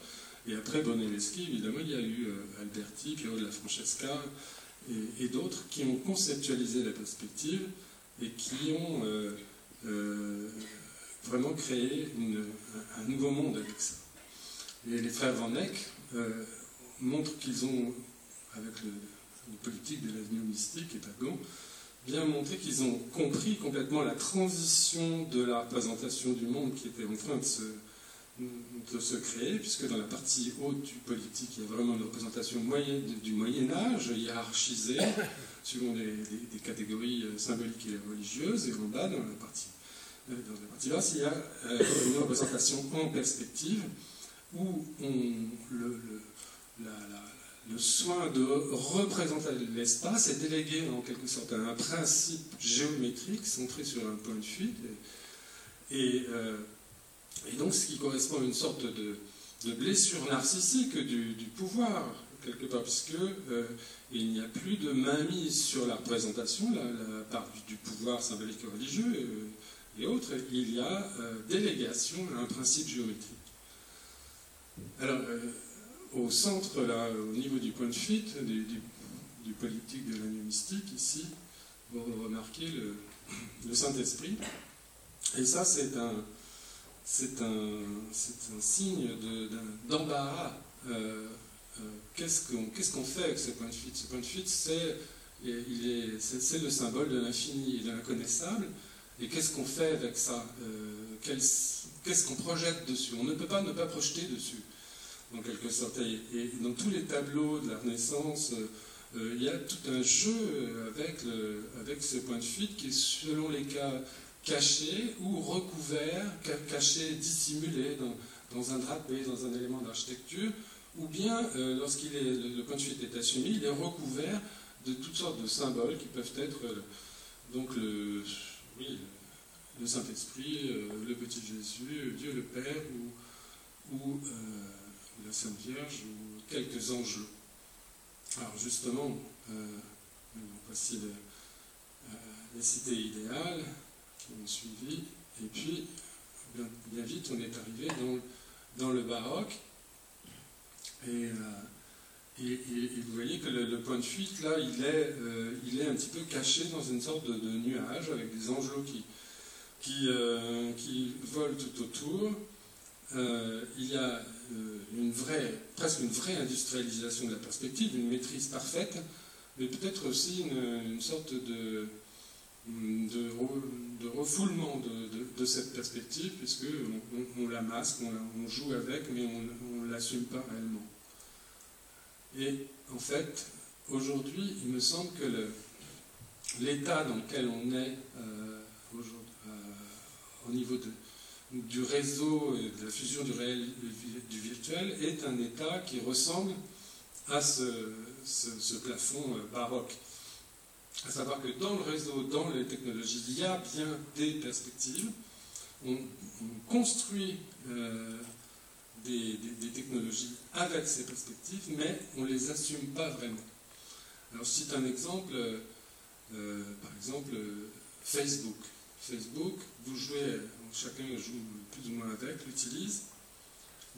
Et après Brunelleschi, évidemment, il y a eu Alberti, Piero della Francesca et d'autres qui ont conceptualisé la perspective et qui ont vraiment créé un nouveau monde avec ça. Et les frères Van Eyck montrent qu'ils ont, avec une politique de la néo-mystique et Pagan, bien montré qu'ils ont compris complètement la transition de la représentation du monde qui était en train de se créer, puisque dans la partie haute du politique, il y a vraiment une représentation du Moyen-Âge, hiérarchisée, suivant des catégories symboliques et religieuses, et en bas, dans la partie basse, il y a une représentation en perspective, où le soin de représenter l'espace est délégué en quelque sorte à un principe géométrique centré sur un point de fuite, et donc ce qui correspond à une sorte de blessure narcissique du pouvoir, quelque part, puisque il n'y a plus de mainmise sur la représentation, la part du pouvoir symbolique et religieux et autres, il y a délégation à un principe géométrique. Alors, au centre, là, au niveau du point de fuite, du politique de la néo-mystique, ici, vous remarquez le Saint-Esprit. Et ça, c'est un signe d'embarras. Qu'est-ce qu'on fait avec ce point de fuite? Ce point de fuite, c'est le symbole de l'infini et de l'inconnaissable. Et qu'est-ce qu'on fait avec ça? Qu'est-ce qu'on projette dessus? On ne peut pas ne pas projeter dessus, en quelque sorte. Et dans tous les tableaux de la Renaissance, il y a tout un jeu avec ce point de fuite qui est, selon les cas, caché ou recouvert, caché, dissimulé dans un drapé, dans un élément d'architecture, ou bien, lorsqu'il le point de fuite est assumé, il est recouvert de toutes sortes de symboles qui peuvent être donc le Saint-Esprit, le petit Jésus, Dieu le Père, ou la Sainte Vierge, ou quelques anges. Alors justement, voici les cités idéales qui ont suivi, et puis bien vite on est arrivé dans le baroque, et vous voyez que le point de fuite là, il est un petit peu caché dans une sorte de nuage avec des angelots qui volent tout autour. Il y a presque une vraie industrialisation de la perspective, une maîtrise parfaite, mais peut-être aussi une sorte de refoulement de cette perspective, puisque on la masque, on joue avec, mais on ne l'assume pas réellement. Et en fait, aujourd'hui, il me semble que l'état dans lequel on est au niveau du réseau et de la fusion du réel et du virtuel est un état qui ressemble à ce plafond baroque. À savoir que dans le réseau, dans les technologies, il y a bien des perspectives. On construit des technologies avec ces perspectives, mais on ne les assume pas vraiment. Alors je cite un exemple, par exemple Facebook. Facebook, chacun joue plus ou moins avec, l'utilise,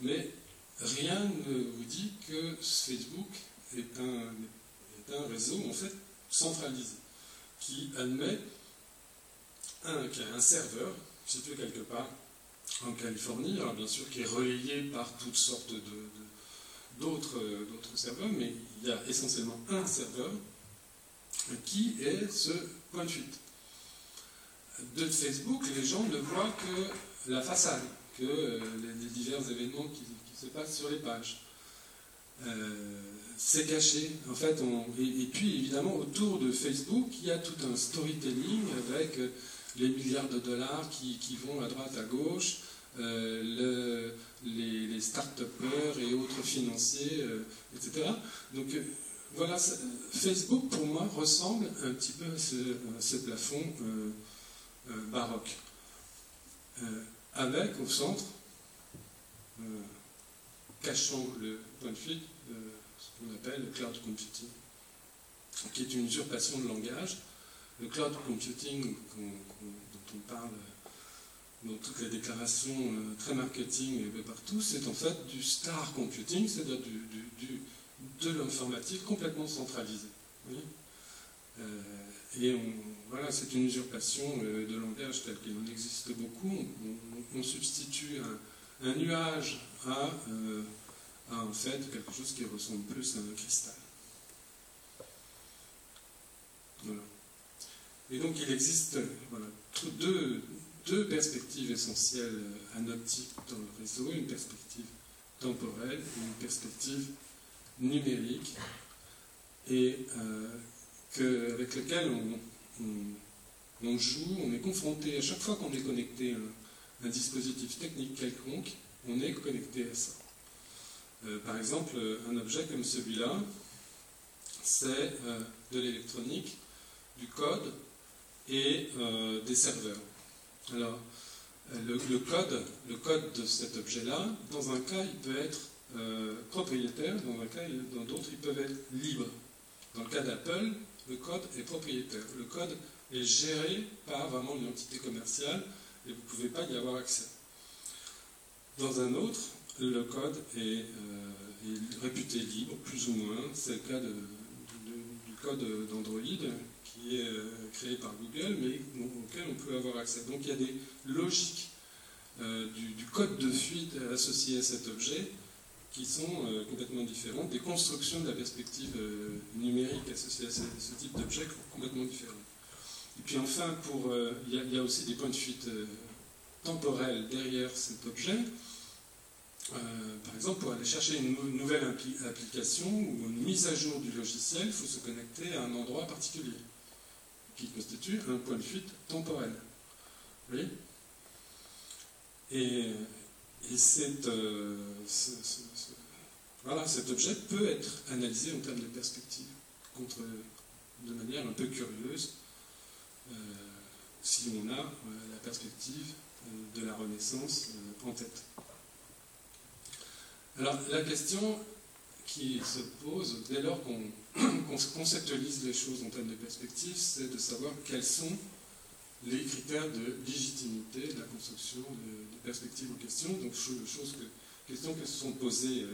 mais rien ne vous dit que Facebook est un réseau en fait centralisé, qui admet qu'il y a un serveur situé quelque part en Californie, alors bien sûr qui est relayé par toutes sortes d'autres serveurs, mais il y a essentiellement un serveur qui est ce point de fuite. De Facebook, les gens ne voient que la façade, que les divers événements qui se passent sur les pages. C'est caché, en fait. Et puis, évidemment, autour de Facebook, il y a tout un storytelling avec les milliards de dollars qui vont à droite, à gauche, les start-upers et autres financiers, etc. Donc, voilà, Facebook, pour moi, ressemble un petit peu à ce plafond baroque. Avec, au centre, cachant le point de fuite, ce qu'on appelle le cloud computing, qui est une usurpation de langage. Le cloud computing dont on parle dans toutes les déclarations très marketing partout, c'est en fait du star computing, c'est-à-dire de l'informatique complètement centralisée. Oui. Et voilà, c'est une usurpation de langage tel qu'il en existe beaucoup. On substitue un nuage à en fait quelque chose qui ressemble plus à un cristal. Voilà. Et donc il existe voilà, deux perspectives essentielles anoptiques dans le réseau, une perspective temporelle et une perspective numérique, et avec lequel on joue, on est confronté à chaque fois qu'on est connecté à un dispositif technique quelconque, on est connecté à ça. Par exemple, un objet comme celui-là, c'est de l'électronique, du code et des serveurs. Alors, le code de cet objet-là, dans un cas, il peut être propriétaire, dans d'autres, ils peuvent être libres. Dans le cas d'Apple, le code est propriétaire. Le code est géré par vraiment une entité commerciale et vous ne pouvez pas y avoir accès. Dans un autre, le code est réputé libre, plus ou moins. C'est le cas du code d'Android, qui est créé par Google, mais auquel on peut avoir accès. Donc il y a des logiques du code de fuite associé à cet objet qui sont complètement différentes, des constructions de la perspective numérique associée à ce type d'objet complètement différentes. Et puis enfin, il y a aussi des points de fuite temporels derrière cet objet. Par exemple, pour aller chercher une nouvelle application ou une mise à jour du logiciel, il faut se connecter à un endroit particulier, qui constitue un point de fuite temporel. Vous voyez ? Et voilà, cet objet peut être analysé en termes de perspective, de manière un peu curieuse, si on a la perspective de la Renaissance en tête. Alors, la question qui se pose dès lors qu'on conceptualise les choses en termes de perspective, c'est de savoir quels sont les critères de légitimité de la construction de perspectives en question. Donc, questions qui se sont posées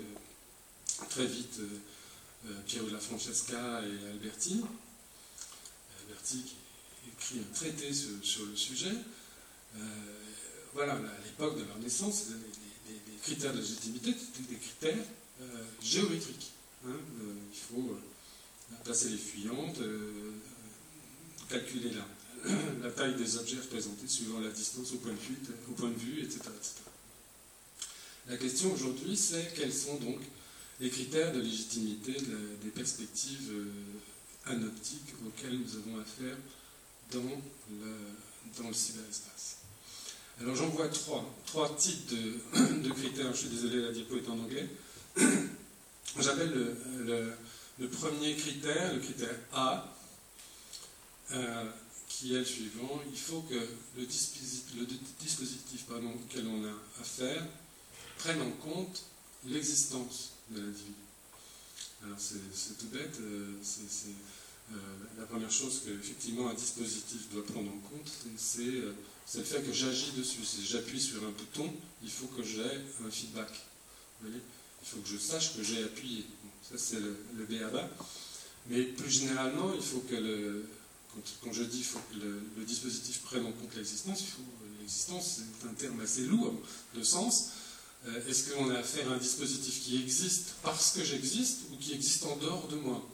très vite Piero della Francesca et Alberti. Alberti qui écrit un traité sur le sujet. Voilà, à l'époque de la Renaissance, les critères de légitimité étaient des critères géométriques. Hein. Il faut placer les fuyantes, calculer la taille des objets représentés suivant la distance au point de vue, etc., etc. La question aujourd'hui, c'est quels sont donc les critères de légitimité des perspectives anoptiques auxquelles nous avons affaire dans le cyberespace. Alors j'en vois trois types de critères. Je suis désolé, la diapo est en anglais. J'appelle le premier critère, le critère A, qui est le suivant. Il faut que le dispositif auquel on a affaire prenne en compte l'existence de l'individu. Alors c'est tout bête, la première chose qu'effectivement un dispositif doit prendre en compte, c'est le fait que j'agis dessus. Si j'appuie sur un bouton, il faut que j'aie un feedback. Vous voyez ? Il faut que je sache que j'ai appuyé. Bon, ça, c'est le b.a.-ba. Mais plus généralement, il faut que quand je dis qu'il faut que le dispositif prenne en compte l'existence, l'existence, c'est un terme assez lourd de sens. Est-ce qu'on a affaire à un dispositif qui existe parce que j'existe ou qui existe en dehors de moi?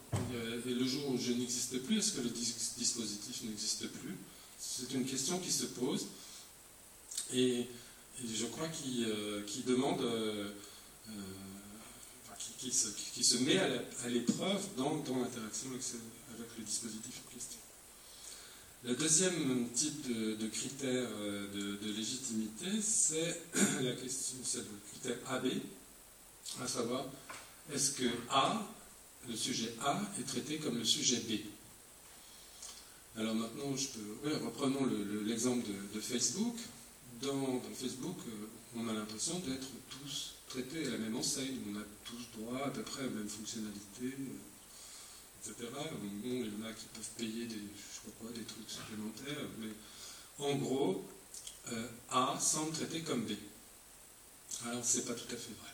Et le jour où je n'existe plus, est-ce que le dispositif n'existe plus? C'est une question qui se pose et je crois qu'il demande, qui se met à l'épreuve dans l'interaction avec le dispositif en question. Le deuxième type de critère de légitimité, c'est la question, c'est le critère AB, à savoir, est-ce que A, le sujet A, est traité comme le sujet B? Alors maintenant, reprenons l'exemple de Facebook. Dans Facebook, on a l'impression d'être tous traités à la même enseigne. On a tous droit à peu près aux mêmes fonctionnalités, etc. Bon, il y en a qui peuvent payer des trucs supplémentaires, mais en gros, A semble traité comme B. Alors, c'est pas tout à fait vrai.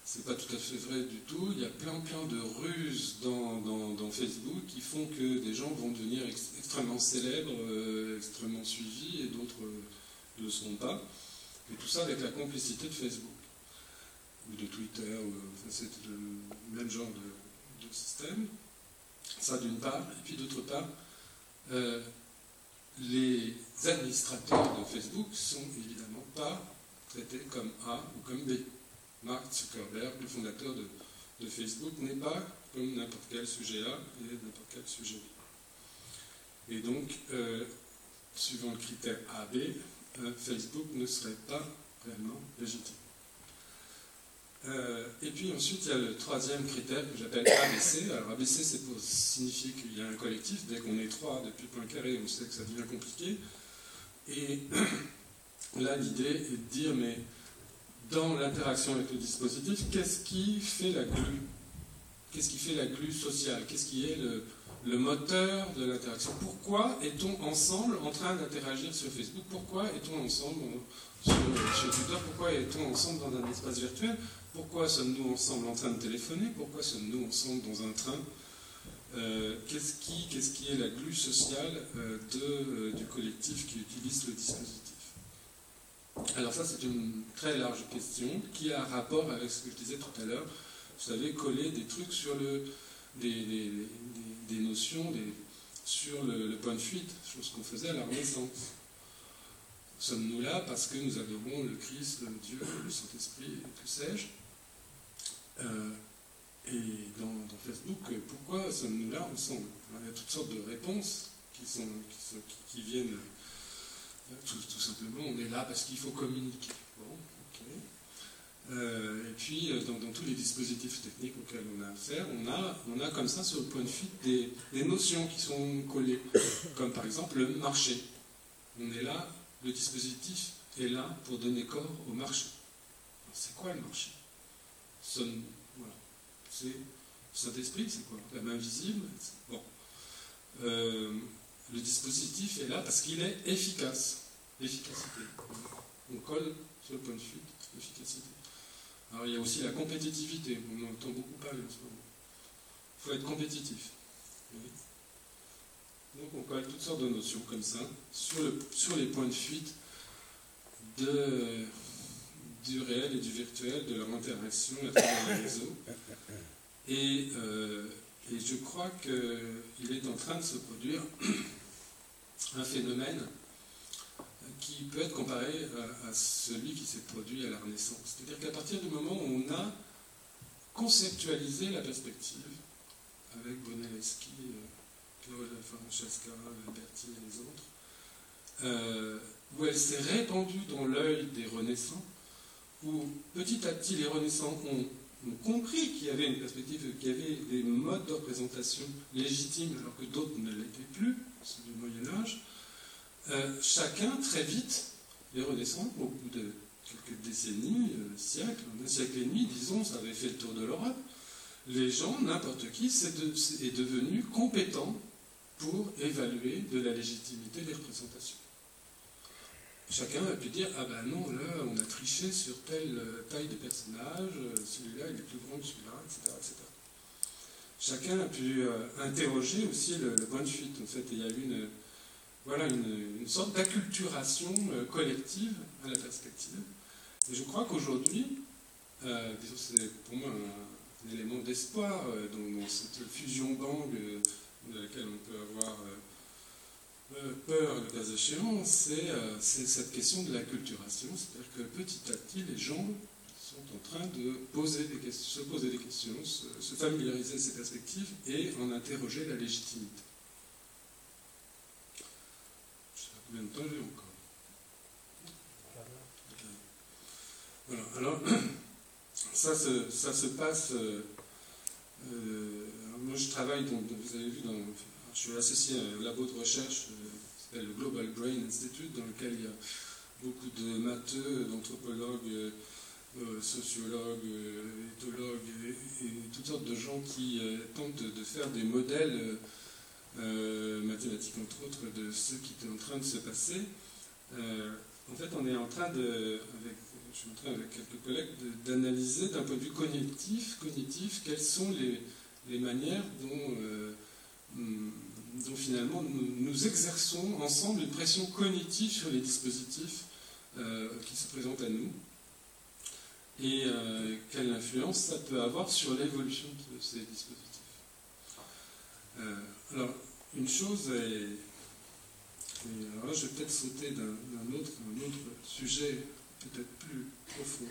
C'est pas tout à fait vrai du tout. Il y a plein de ruses dans Facebook qui font que des gens vont devenir extrêmement célèbres, extrêmement suivis, et d'autres ne le seront pas. Et tout ça avec la complicité de Facebook, ou de Twitter, c'est le même genre de système. Ça d'une part, et puis d'autre part, les administrateurs de Facebook sont évidemment pas traités comme A ou comme B. Mark Zuckerberg, le fondateur de Facebook, n'est pas comme n'importe quel sujet A et n'importe quel sujet B. Et donc, suivant le critère AB, Facebook ne serait pas réellement légitime. Et puis ensuite, il y a le troisième critère que j'appelle ABC. Alors ABC, c'est pour signifier qu'il y a un collectif. Dès qu'on est trois depuis Poincaré, on sait que ça devient compliqué. Et là, l'idée est de dire, mais dans l'interaction avec le dispositif, qu'est-ce qui fait la glue? Qu'est-ce qui fait la glue sociale? Qu'est-ce qui est le moteur de l'interaction? Pourquoi est-on ensemble en train d'interagir sur Facebook? Pourquoi est-on ensemble sur Twitter? Pourquoi est-on ensemble dans un espace virtuel? Pourquoi sommes-nous ensemble en train de téléphoner? Pourquoi sommes-nous ensemble dans un train? Qu'est-ce qui est la glue sociale du collectif qui utilise le dispositif? Alors ça, c'est une très large question qui a un rapport avec ce que je disais tout à l'heure. Vous savez, coller des trucs sur des notions sur le point de fuite, chose qu'on faisait à la Renaissance. Sommes-nous là parce que nous adorons le Christ, le Dieu, le Saint-Esprit, que sais-je? Et dans Facebook, pourquoi sommes-nous là ensemble? Il y a toutes sortes de réponses qui viennent tout simplement. On est là parce qu'il faut communiquer. Bon, ok. Et puis, dans tous les dispositifs techniques auxquels on a affaire, on a comme ça sur le point de fuite des notions qui sont collées, comme par exemple le marché. On est là, le dispositif est là pour donner corps au marché. C'est quoi le marché? Voilà. C'est Saint-Esprit, c'est quoi? La main visible? Bon. Le dispositif est là parce qu'il est efficace. Efficacité. On colle sur le point de fuite, efficacité. Alors il y a aussi la compétitivité, on en entend beaucoup parler en ce moment. Il faut être compétitif. Oui. Donc on colle toutes sortes de notions comme ça sur les points de fuite du réel et du virtuel, de leur interaction à travers les réseaux. Et je crois qu'il est en train de se produire un phénomène qui peut être comparé à celui qui s'est produit à la Renaissance. C'est-à-dire qu'à partir du moment où on a conceptualisé la perspective, avec Brunelleschi, Claude Francesca, Alberti et les autres, où elle s'est répandue dans l'œil des Renaissants, où petit à petit les Renaissants ont compris qu'il y avait une perspective, qu'il y avait des modes de représentation légitimes alors que d'autres ne l'étaient plus, ceux du Moyen-Âge. Chacun, très vite, les Renaissants, au bout de quelques décennies, siècles, un siècle et demi, disons, ça avait fait le tour de l'Europe, les gens, n'importe qui, est devenu compétent pour évaluer de la légitimité des représentations. chacun a pu dire « Ah ben non, là, on a triché sur telle taille de personnage, celui-là, il est plus grand que celui-là, etc. etc. » Chacun a pu interroger aussi le point de fuite. En fait, il y a eu une sorte d'acculturation collective à la perspective. Et je crois qu'aujourd'hui, c'est pour moi un élément d'espoir dans cette fusion bang de laquelle on peut avoir peur le cas échéant, c'est cette question de l'acculturation. C'est-à-dire que petit à petit, les gens sont en train de se poser des questions, se familiariser ces perspectives et en interroger la légitimité. Je sais pas combien de temps j'ai encore. Voilà. Alors, ça se passe. Moi, je travaille, vous avez vu, je suis associé à un labo de recherche qui s'appelle le Global Brain Institute, dans lequel il y a beaucoup de matheux, d'anthropologues, sociologues, éthologues et toutes sortes de gens qui tentent de faire des modèles mathématiques, entre autres, de ce qui est en train de se passer. En fait, on est en train je suis en train avec quelques collègues d'analyser d'un point de vue cognitif quelles sont les manières dont finalement nous exerçons ensemble une pression cognitive sur les dispositifs qui se présentent à nous et quelle influence ça peut avoir sur l'évolution de ces dispositifs. Alors, une chose est... Alors là, je vais peut-être sauter d'un autre sujet peut-être plus profond.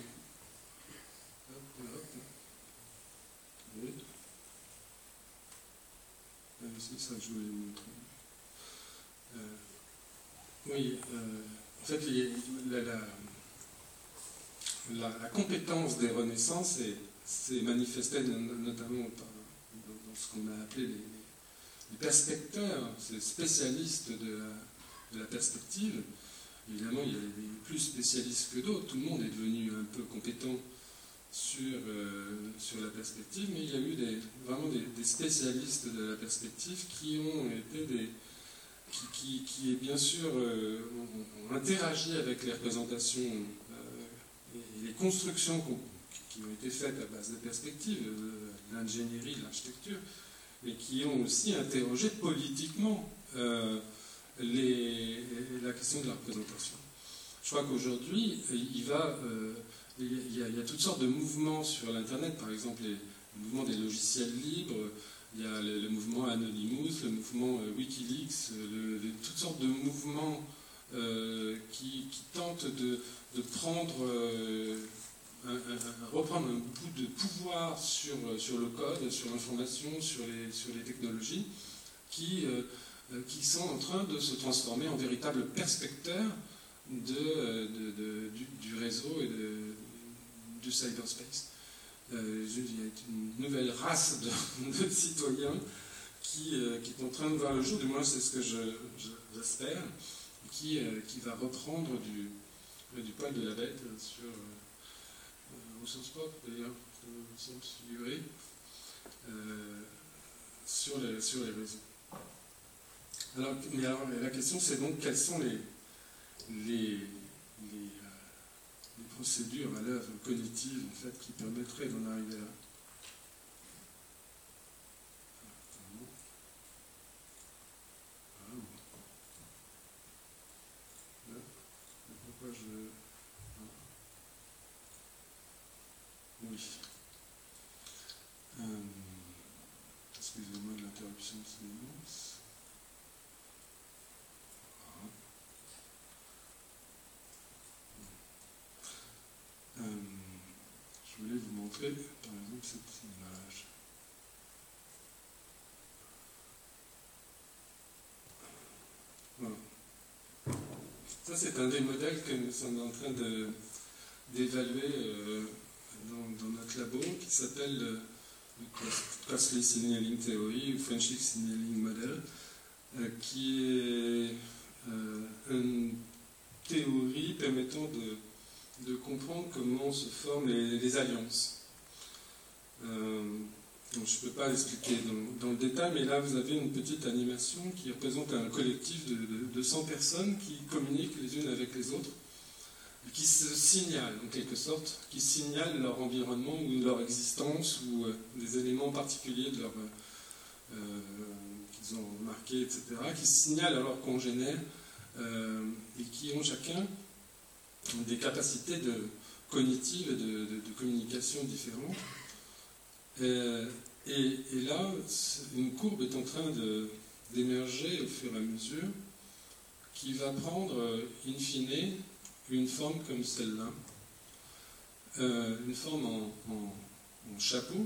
Oui. C'est ça que je voulais vous montrer. Oui, en fait, la compétence des Renaissances s'est manifestée notamment dans ce qu'on a appelé les perspecteurs, ces spécialistes de la perspective. Évidemment, il y a des plus spécialistes que d'autres, tout le monde est devenu un peu compétent sur la perspective, mais il y a eu vraiment des spécialistes de la perspective qui ont été qui bien sûr ont interagi avec les représentations et les constructions qui ont été faites à base de perspectives, de l'ingénierie, de l'architecture, mais qui ont aussi interrogé politiquement la question de la représentation. Je crois qu'aujourd'hui, il y a toutes sortes de mouvements sur l'Internet, par exemple les mouvements des logiciels libres, il y a le mouvement Anonymous, le mouvement Wikileaks, toutes sortes de mouvements qui tentent de reprendre un bout de pouvoir sur le code, sur l'information, sur les technologies, qui sont en train de se transformer en véritables perspecteurs du réseau et du cyberspace. Il y a une nouvelle race de citoyens qui est en train de voir le jour, du moins c'est ce que j'espère, qui va reprendre du poil de la bête au sens propre d'ailleurs, au sens figuré, sur les réseaux. Alors la question c'est donc quelles sont les procédures à l'œuvre cognitive en fait, qui permettraient d'en arriver là. Pourquoi oui. Excusez-moi de l'interruption de ce moment. Je voulais vous montrer, par exemple, cette image. Voilà. Ça, c'est un des modèles que nous sommes en train d'évaluer dans notre labo, qui s'appelle le Costly Signaling Theory, ou Friendship Signaling Model, qui est une théorie permettant de comprendre comment se forment les alliances. Donc, je ne peux pas l'expliquer dans le détail, mais là vous avez une petite animation qui représente un collectif de 100 personnes qui communiquent les unes avec les autres, qui se signalent en quelque sorte, qui signalent leur environnement ou leur existence ou des éléments particuliers de leur, qu'ils ont remarqués, etc., qui signalent à leurs congénères et qui ont chacun des capacités cognitives et de communication différentes. Et là, une courbe est en train d'émerger au fur et à mesure, qui va prendre, in fine, une forme comme celle-là, une forme en chapeau,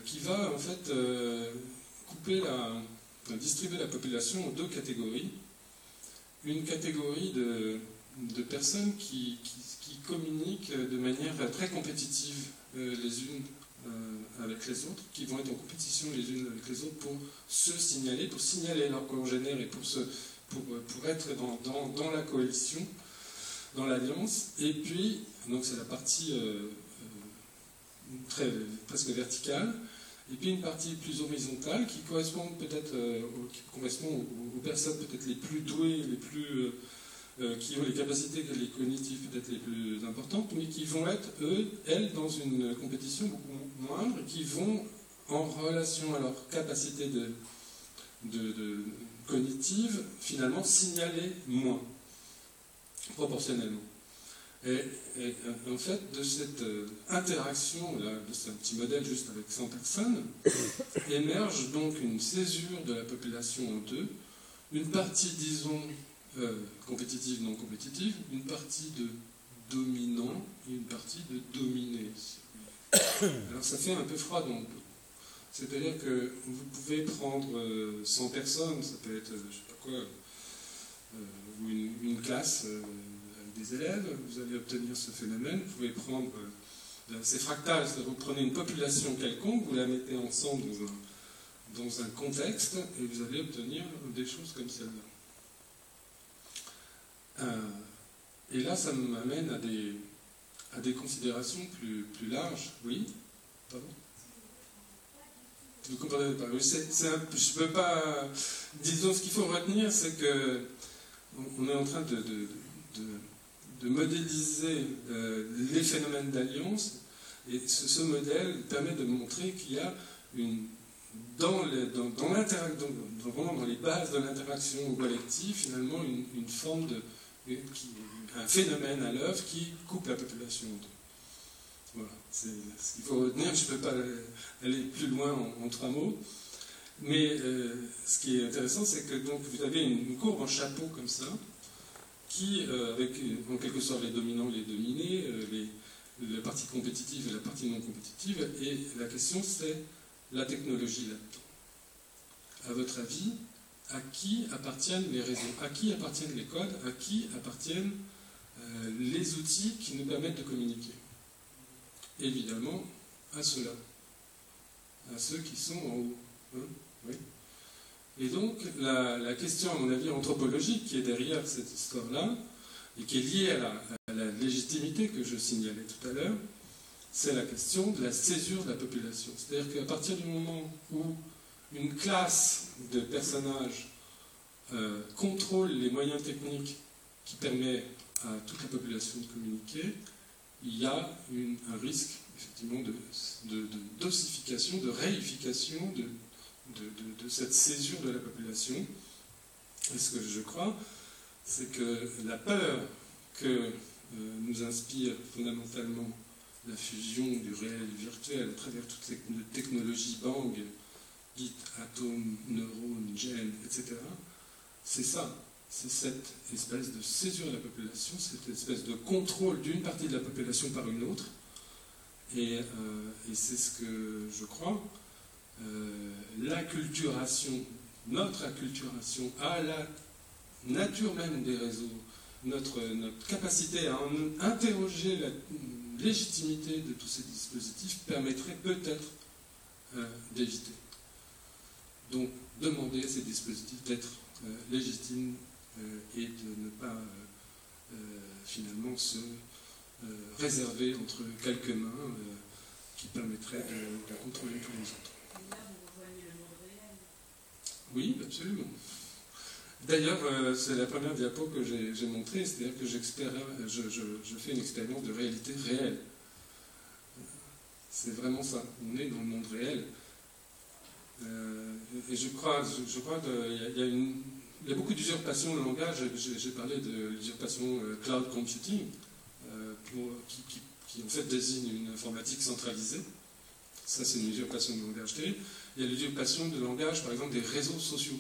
qui va en fait distribuer la population en deux catégories. Une catégorie de personnes qui communiquent de manière très compétitive les unes avec les autres, qui vont être en compétition les unes avec les autres pour se signaler, pour signaler leurs congénères et pour être dans la coalition, dans l'alliance. Et puis, donc c'est la partie presque verticale, et puis une partie plus horizontale qui correspond peut-être aux personnes peut-être les plus douées, les plus qui ont les capacités les cognitives peut-être les plus importantes, mais qui vont être, elles, dans une compétition beaucoup moindre, qui vont, en relation à leur capacité cognitive, finalement signaler moins, proportionnellement. Et en fait, de cette interaction, là, c'est un petit modèle juste avec 100 personnes, émerge donc une césure de la population en deux, une partie, disons, compétitive, non compétitive, une partie de dominant et une partie de dominé. Alors ça fait un peu froid dans le dos. C'est-à-dire que vous pouvez prendre 100 personnes, ça peut être, je sais pas quoi, ou une classe avec des élèves, vous allez obtenir ce phénomène. Vous pouvez prendre, c'est fractal, c'est-à-dire vous prenez une population quelconque, vous la mettez ensemble dans un contexte, et vous allez obtenir des choses comme celle-là. Et là, ça m'amène à des considérations plus larges. Oui? Pardon? Vous comprenez pas? Oui, je peux pas... Disons, ce qu'il faut retenir, c'est que on est en train de modéliser les phénomènes d'alliance, et ce modèle permet de montrer qu'il y a dans les bases de l'interaction collective, finalement, une forme un phénomène à l'œuvre qui coupe la population en deux. Voilà, c'est ce qu'il faut retenir. Je ne peux pas aller plus loin en 3 mots. Mais ce qui est intéressant, c'est que donc, vous avez une courbe en chapeau comme ça, qui, avec en quelque sorte les dominants et les dominés, la partie compétitive et la partie non compétitive, et la question c'est la technologie là-dedans. À votre avis, à qui appartiennent les réseaux, à qui appartiennent les codes, à qui appartiennent les outils qui nous permettent de communiquer? Évidemment, à ceux-là, à ceux qui sont en haut. Hein, oui. Et donc, la question, à mon avis, anthropologique qui est derrière cette histoire-là, et qui est liée à la légitimité que je signalais tout à l'heure, c'est la question de la césure de la population. C'est-à-dire qu'à partir du moment où une classe de personnages contrôle les moyens techniques qui permettent à toute la population de communiquer, il y a un risque, effectivement, de dosification, de réification de cette césure de la population. Et ce que je crois, c'est que la peur que nous inspire fondamentalement la fusion du réel et du virtuel à travers toutes ces technologies bang, bits, atomes, neurones, gènes, etc., c'est ça. C'est cette espèce de césure de la population, cette espèce de contrôle d'une partie de la population par une autre. Et c'est ce que je crois. L'acculturation, notre acculturation à la nature même des réseaux, notre capacité à interroger la légitimité de tous ces dispositifs permettrait peut-être d'éviter. Donc, demander à ces dispositifs d'être légitimes et de ne pas finalement se réserver entre quelques mains qui permettrait de contrôler tous les autres.
Et là, vous rejoignez le monde réel.
Oui, absolument. D'ailleurs, c'est la première diapo que j'ai montrée, c'est-à-dire que je fais une expérience de réalité réelle. C'est vraiment ça, on est dans le monde réel. Et je crois qu'il y a beaucoup d'usurpation de langage. J'ai parlé de l'usurpation cloud computing, qui en fait désigne une informatique centralisée. Ça, c'est une usurpation de langage. Il y a l'usurpation de langage, par exemple, des réseaux sociaux.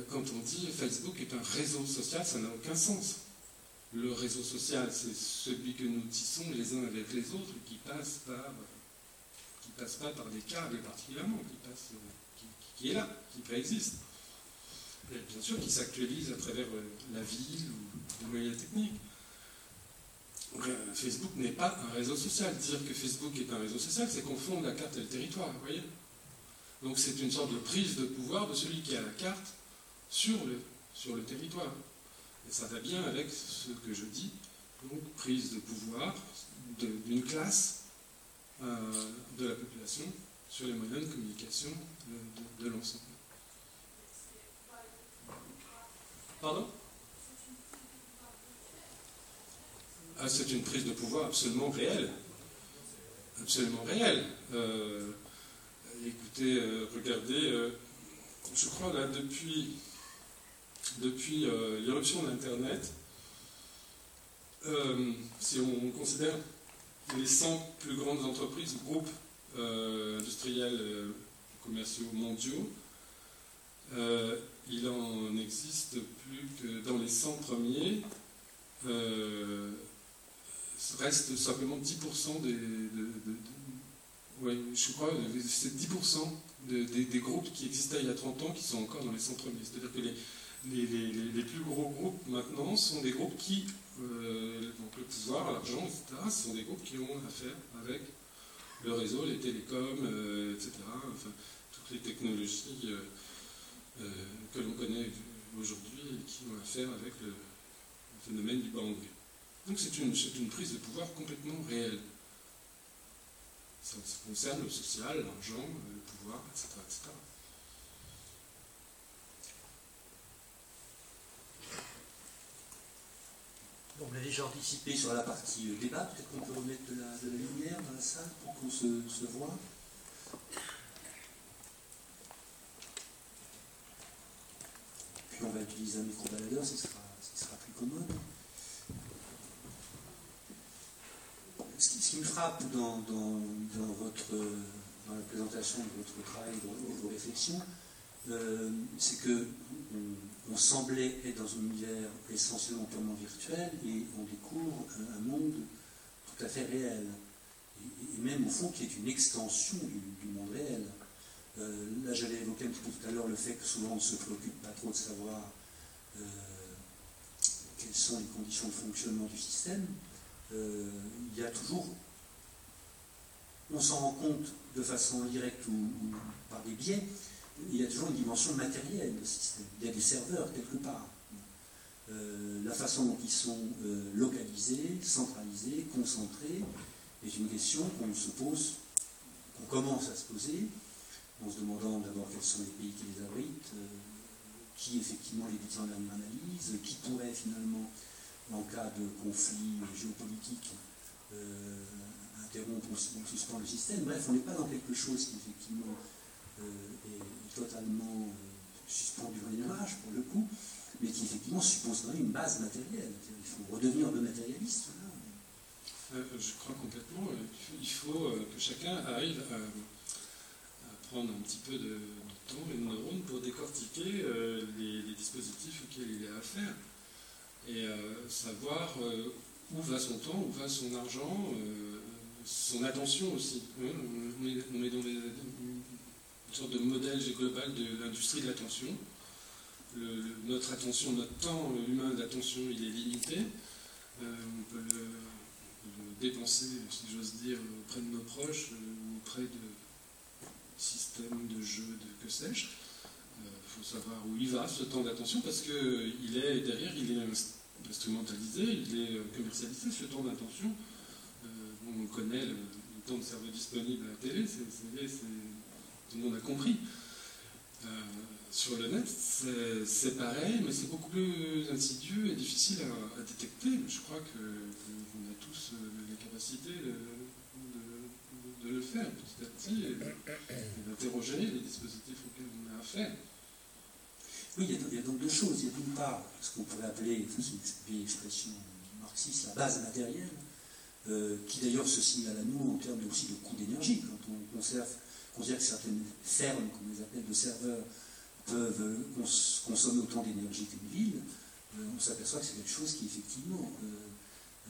Quand on dit Facebook est un réseau social, ça n'a aucun sens. Le réseau social, c'est celui que nous tissons les uns avec les autres, qui passe pas par des câbles particulièrement, qui est là, qui préexiste. Et bien sûr, qui s'actualise à travers la ville ou les moyens techniques. Facebook n'est pas un réseau social. Dire que Facebook est un réseau social, c'est confondre la carte et le territoire, vous voyez. Donc c'est une sorte de prise de pouvoir de celui qui a la carte sur le territoire. Et ça va bien avec ce que je dis, donc prise de pouvoir d'une classe de la population sur les moyens de communication de l'ensemble. Pardon ? C'est une prise de pouvoir absolument réelle. Absolument réelle. Écoutez, regardez, je crois là, depuis l'irruption d'Internet, si on considère les 100 plus grandes entreprises, groupes industriels commerciaux mondiaux, il en existe plus que dans les 100 premiers, reste simplement 10% je crois c'est 10% des groupes qui existaient il y a 30 ans qui sont encore dans les 100 premiers. C'est-à-dire que les plus gros groupes maintenant sont des groupes qui, donc le pouvoir, l'argent, etc., ce sont des groupes qui ont affaire avec le réseau, les télécoms, etc., enfin, toutes les technologies que l'on connaît aujourd'hui et qui ont affaire avec le phénomène du bang. Donc c'est une prise de pouvoir complètement réelle. Ça concerne le social, l'argent, le pouvoir, etc., etc.
On l'a déjà anticipé sur la partie débat, peut-être qu'on peut remettre de la lumière dans la salle pour qu'on se voit. Puis on va utiliser un micro-baladeur, ce sera plus commode. Ce qui me frappe dans la présentation de votre travail, de vos réflexions, c'est que on semblait être dans un univers essentiellement purement virtuel et on découvre un monde tout à fait réel. Et même au fond qui est une extension du monde réel. Là j'avais évoqué un petit peu tout à l'heure le fait que souvent on ne se préoccupe pas trop de savoir quelles sont les conditions de fonctionnement du système. Il y a toujours, on s'en rend compte de façon directe ou par des biais, il y a toujours une dimension matérielle de système. Il y a des serveurs quelque part. La façon dont ils sont localisés, centralisés, concentrés, est une question qu'on se pose, qu'on commence à se poser, en se demandant d'abord quels sont les pays qui les abritent, qui effectivement les détient en dernière analyse, qui pourrait finalement, en cas de conflit géopolitique, interrompre ou suspendre le système. Bref, on n'est pas dans quelque chose qui effectivement est totalement suspendu dans les nuages, pour le coup, mais qui effectivement suppose quand même une base matérielle. Il faut redevenir un peu matérialiste.
Je crois complètement. Il faut que chacun arrive à prendre un petit peu de temps et de neurones pour décortiquer les dispositifs auxquels il a affaire et savoir où va son temps, où va son argent, son attention aussi. On est dans une sorte de modèle global de l'industrie de l'attention. Notre attention, notre temps humain d'attention, il est limité. On peut le dépenser, si j'ose dire, auprès de nos proches ou auprès de systèmes de jeux, de que sais-je. Il faut savoir où il va, ce temps d'attention, parce que derrière, il est instrumentalisé, il est commercialisé, ce temps d'attention. On connaît le temps de cerveau disponible à la télé, tout le monde a compris. Sur le net, c'est pareil, mais c'est beaucoup plus insidieux et difficile à détecter. Je crois qu'on a tous les capacités de le faire petit à petit et d'interroger les dispositifs auxquels on a affaire.
Oui, il y a donc deux choses. Il y a d'une part ce qu'on pourrait appeler, c'est une vieille expression marxiste, la base matérielle, qui d'ailleurs se signale à nous en termes aussi de coût d'énergie. Quand on considère que certaines fermes, comme on les appelle, de serveurs, peuvent consommer autant d'énergie qu'une ville, on s'aperçoit que c'est quelque chose qui effectivement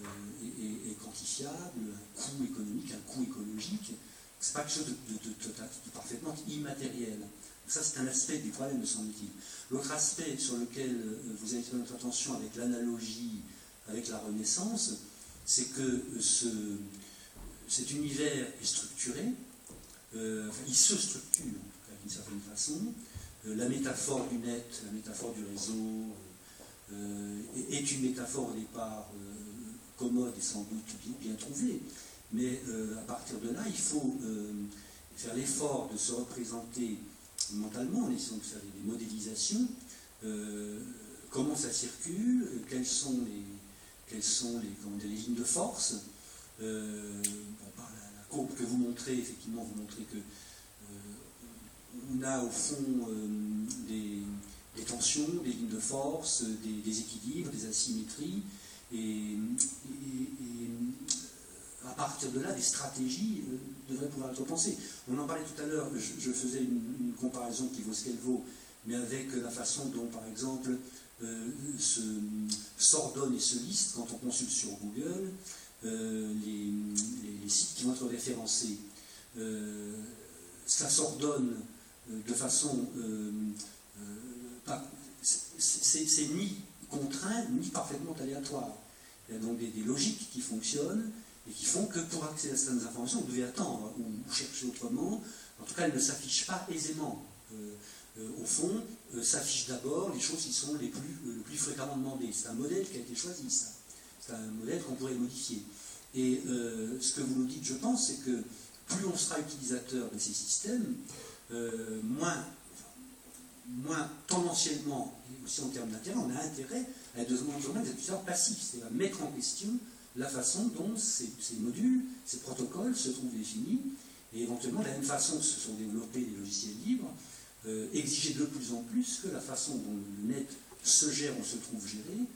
est quantifiable, un coût économique, un coût écologique. C'est pas quelque chose de parfaitement immatériel. Ça, c'est un aspect du problème, me semble-t-il. L'autre aspect sur lequel vous avez fait notre attention avec l'analogie avec la Renaissance, c'est que cet univers est structuré, il se structure, en tout cas, d'une certaine façon. La métaphore du net, la métaphore du réseau, est une métaphore au départ commode et sans doute bien trouvée. Mais à partir de là, il faut faire l'effort de se représenter mentalement, en essayant de faire des modélisations, comment ça circule, quelles sont les lignes de force. Par la courbe que vous montrez, effectivement, vous montrez que on a au fond des tensions, des lignes de force, des équilibres, des asymétries, et à partir de là, des stratégies devraient pouvoir être pensées. On en parlait tout à l'heure, je faisais une comparaison qui vaut ce qu'elle vaut, mais avec la façon dont, par exemple, s'ordonnent et se listent, quand on consulte sur Google, les sites qui vont être référencés. Ça s'ordonne de façon... c'est ni contraint, ni parfaitement aléatoire. Il y a donc des logiques qui fonctionnent, et qui font que pour accéder à certaines informations, vous devez attendre ou chercher autrement. En tout cas, elles ne s'affichent pas aisément. Au fond, s'affichent d'abord les choses qui sont le plus fréquemment demandées. C'est un modèle qui a été choisi, ça. C'est un modèle qu'on pourrait modifier. Et ce que vous nous dites, je pense, c'est que plus on sera utilisateur de ces systèmes, moins tendanciellement, et aussi en termes d'intérêt, on a intérêt à être de moins en moins des utilisateurs passifs, c'est-à-dire à mettre en question la façon dont ces modules, ces protocoles se trouvent définis, et éventuellement de la même façon que se sont développés les logiciels libres, exiger de plus en plus que la façon dont le net se gère ou se trouve géré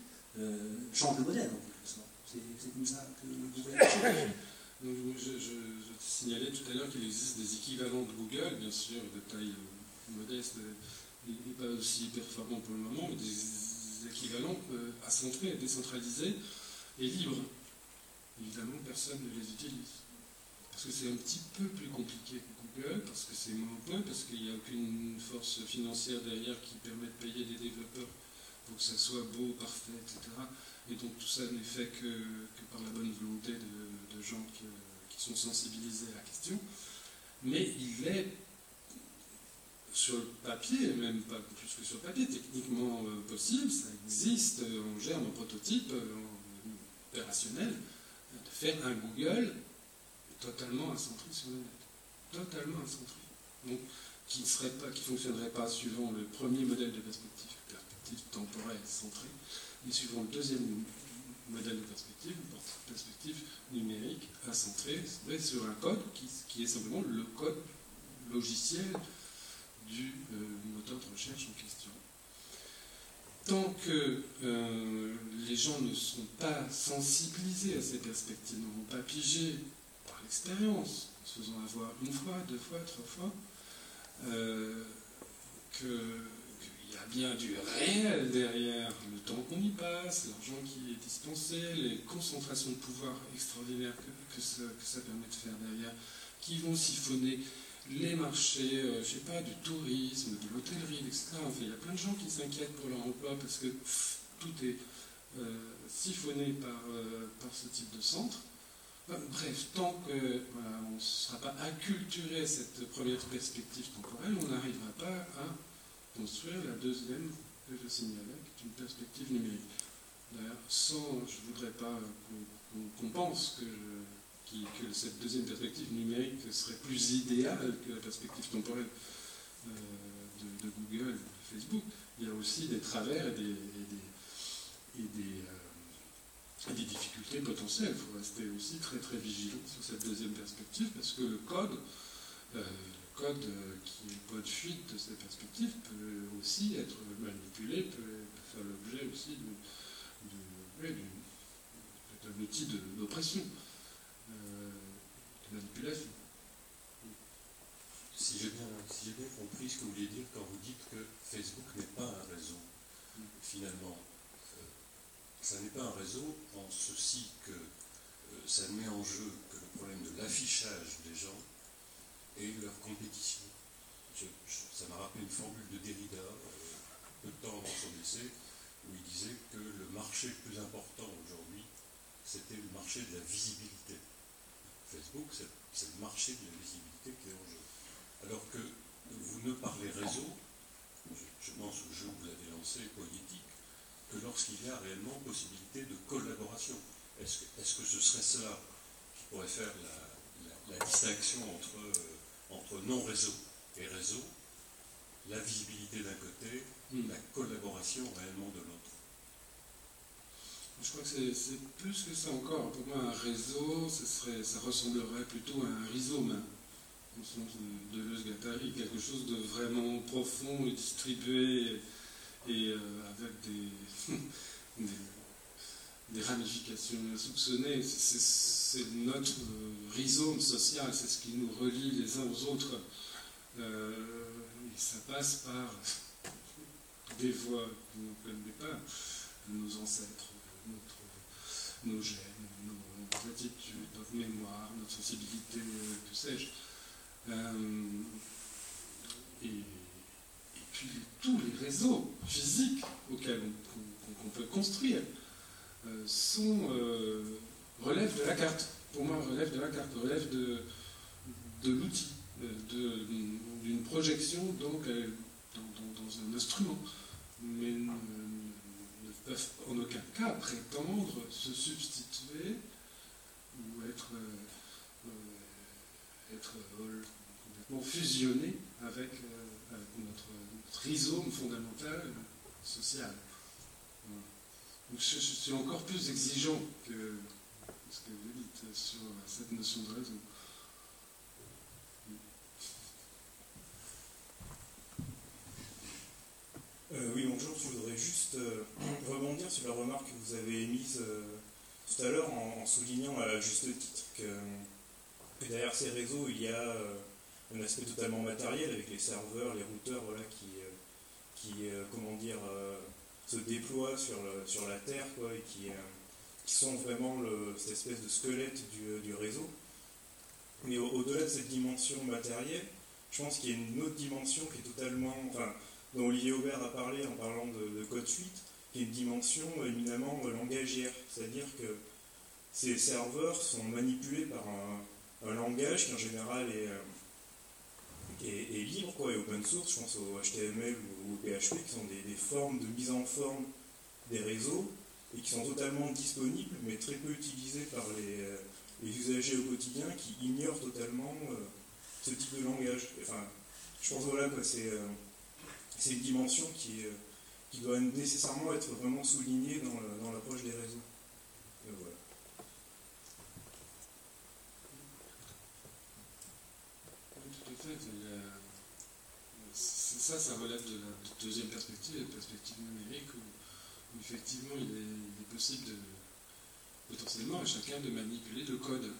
change de modèle, en quelque sorte. C'est comme ça que vous voyez la chose.
Je signalais tout à l'heure qu'il existe des équivalents de Google, bien sûr, de taille modeste et pas aussi performants pour le moment, mais des équivalents ascentrés, décentralisés et libres. Évidemment, personne ne les utilise. Parce que c'est un petit peu plus compliqué que Google, parce que c'est moins point, parce qu'il n'y a aucune force financière derrière qui permet de payer des développeurs pour que ça soit beau, parfait, etc. Et donc tout ça n'est fait que par la bonne volonté de gens qui sont sensibilisés à la question. Mais il est sur le papier, même pas plus que sur le papier, techniquement possible, ça existe, on gère en prototype opérationnel, de faire un Google totalement incentré sur le net. Totalement incentré. Donc, qui ne fonctionnerait pas suivant le premier modèle de perspective temporelle centrée, mais suivant le deuxième modèle de perspective numérique centrée sur un code qui est simplement le code logiciel du moteur de recherche en question. Tant que les gens ne sont pas sensibilisés à ces perspectives, n'ont pas pigé par l'expérience, en se faisant avoir une fois, deux fois, trois fois, qu'il y a bien du réel derrière le temps qu'on y passe, l'argent qui est dispensé, les concentrations de pouvoir extraordinaires que ça permet de faire derrière, qui vont siphonner les marchés, je ne sais pas, du tourisme, de l'hôtellerie, etc. Enfin, il y a plein de gens qui s'inquiètent pour leur emploi parce que tout est siphonné par ce type de centre. Bref, tant qu'on ne sera pas acculturé à cette première perspective temporelle, on n'arrivera pas à construire la deuxième que je signalais, qui est une perspective numérique. D'ailleurs, je ne voudrais pas qu'on pense que que cette deuxième perspective numérique serait plus idéale que la perspective temporelle de Google et de Facebook. Il y a aussi des travers et des difficultés potentielles. Il faut rester aussi très très vigilant sur cette deuxième perspective parce que le code qui est point de fuite de cette perspective peut aussi être manipulé, peut faire l'objet aussi d'un outil d'oppression, de manipulation.
Si j'ai bien compris ce que vous vouliez dire quand vous dites que Facebook n'est pas un réseau, finalement, ça n'est pas un réseau en ceci que ça met en jeu que le problème de l'affichage des gens et leur compétition. Ça m'a rappelé une formule de Derrida, peu de temps avant son décès, où il disait que le marché le plus important aujourd'hui, c'était le marché de la visibilité. Facebook, c'est le marché de la visibilité qui est en jeu. Alors que vous ne parlez réseau, je pense au jeu que vous avez lancé, Poétique, que lorsqu'il y a réellement possibilité de collaboration. Est-ce que ce serait cela qui pourrait faire la distinction entre non-réseau et réseau, la visibilité d'un côté, la collaboration réellement de l'autre?
Je crois que c'est plus que ça encore. Pour moi, un réseau, ça ressemblerait plutôt à un rhizome, au sens de Deleuze-Guattari, quelque chose de vraiment profond et distribué, et avec des ramifications insoupçonnées. C'est notre rhizome social, c'est ce qui nous relie les uns aux autres. Et ça passe par des voies que nous ne connaissons pas, nos ancêtres, nos gènes, nos attitudes, notre mémoire, notre sensibilité, que sais-je. Et puis tous les réseaux physiques auxquels qu'on peut construire relèvent de la carte. Pour moi, relèvent de la carte, relèvent de l'outil, d'une projection donc dans un instrument, mais ne peuvent en aucun cas prétendre se substituer ou être complètement fusionné avec notre rhizome fondamental social. Donc je suis encore plus exigeant que ce que vous dites sur cette notion de réseau.
Oui, bonjour. Je voudrais juste rebondir sur la remarque que vous avez émise tout à l'heure en soulignant à juste titre que derrière ces réseaux, il y a un aspect totalement matériel avec les serveurs, les routeurs, voilà, qui se déploient sur la Terre, quoi, et qui sont vraiment cette espèce de squelette du réseau. Mais au-delà de cette dimension matérielle, je pense qu'il y a une autre dimension qui est totalement, dont Olivier Aubert a parlé en parlant de code suite, qui est une dimension éminemment langagière. C'est-à-dire que ces serveurs sont manipulés par un langage qui en général est libre, quoi, et open source. Je pense au HTML ou au PHP, qui sont des formes de mise en forme des réseaux, et qui sont totalement disponibles, mais très peu utilisés par les usagers au quotidien, qui ignorent totalement ce type de langage. Enfin, je pense voilà, quoi, c'est une dimension qui doit nécessairement être vraiment soulignée dans l'approche des réseaux. Et voilà.
Tout à fait. Ça relève de la deuxième perspective, la perspective numérique, où effectivement il est possible potentiellement à chacun de manipuler le code.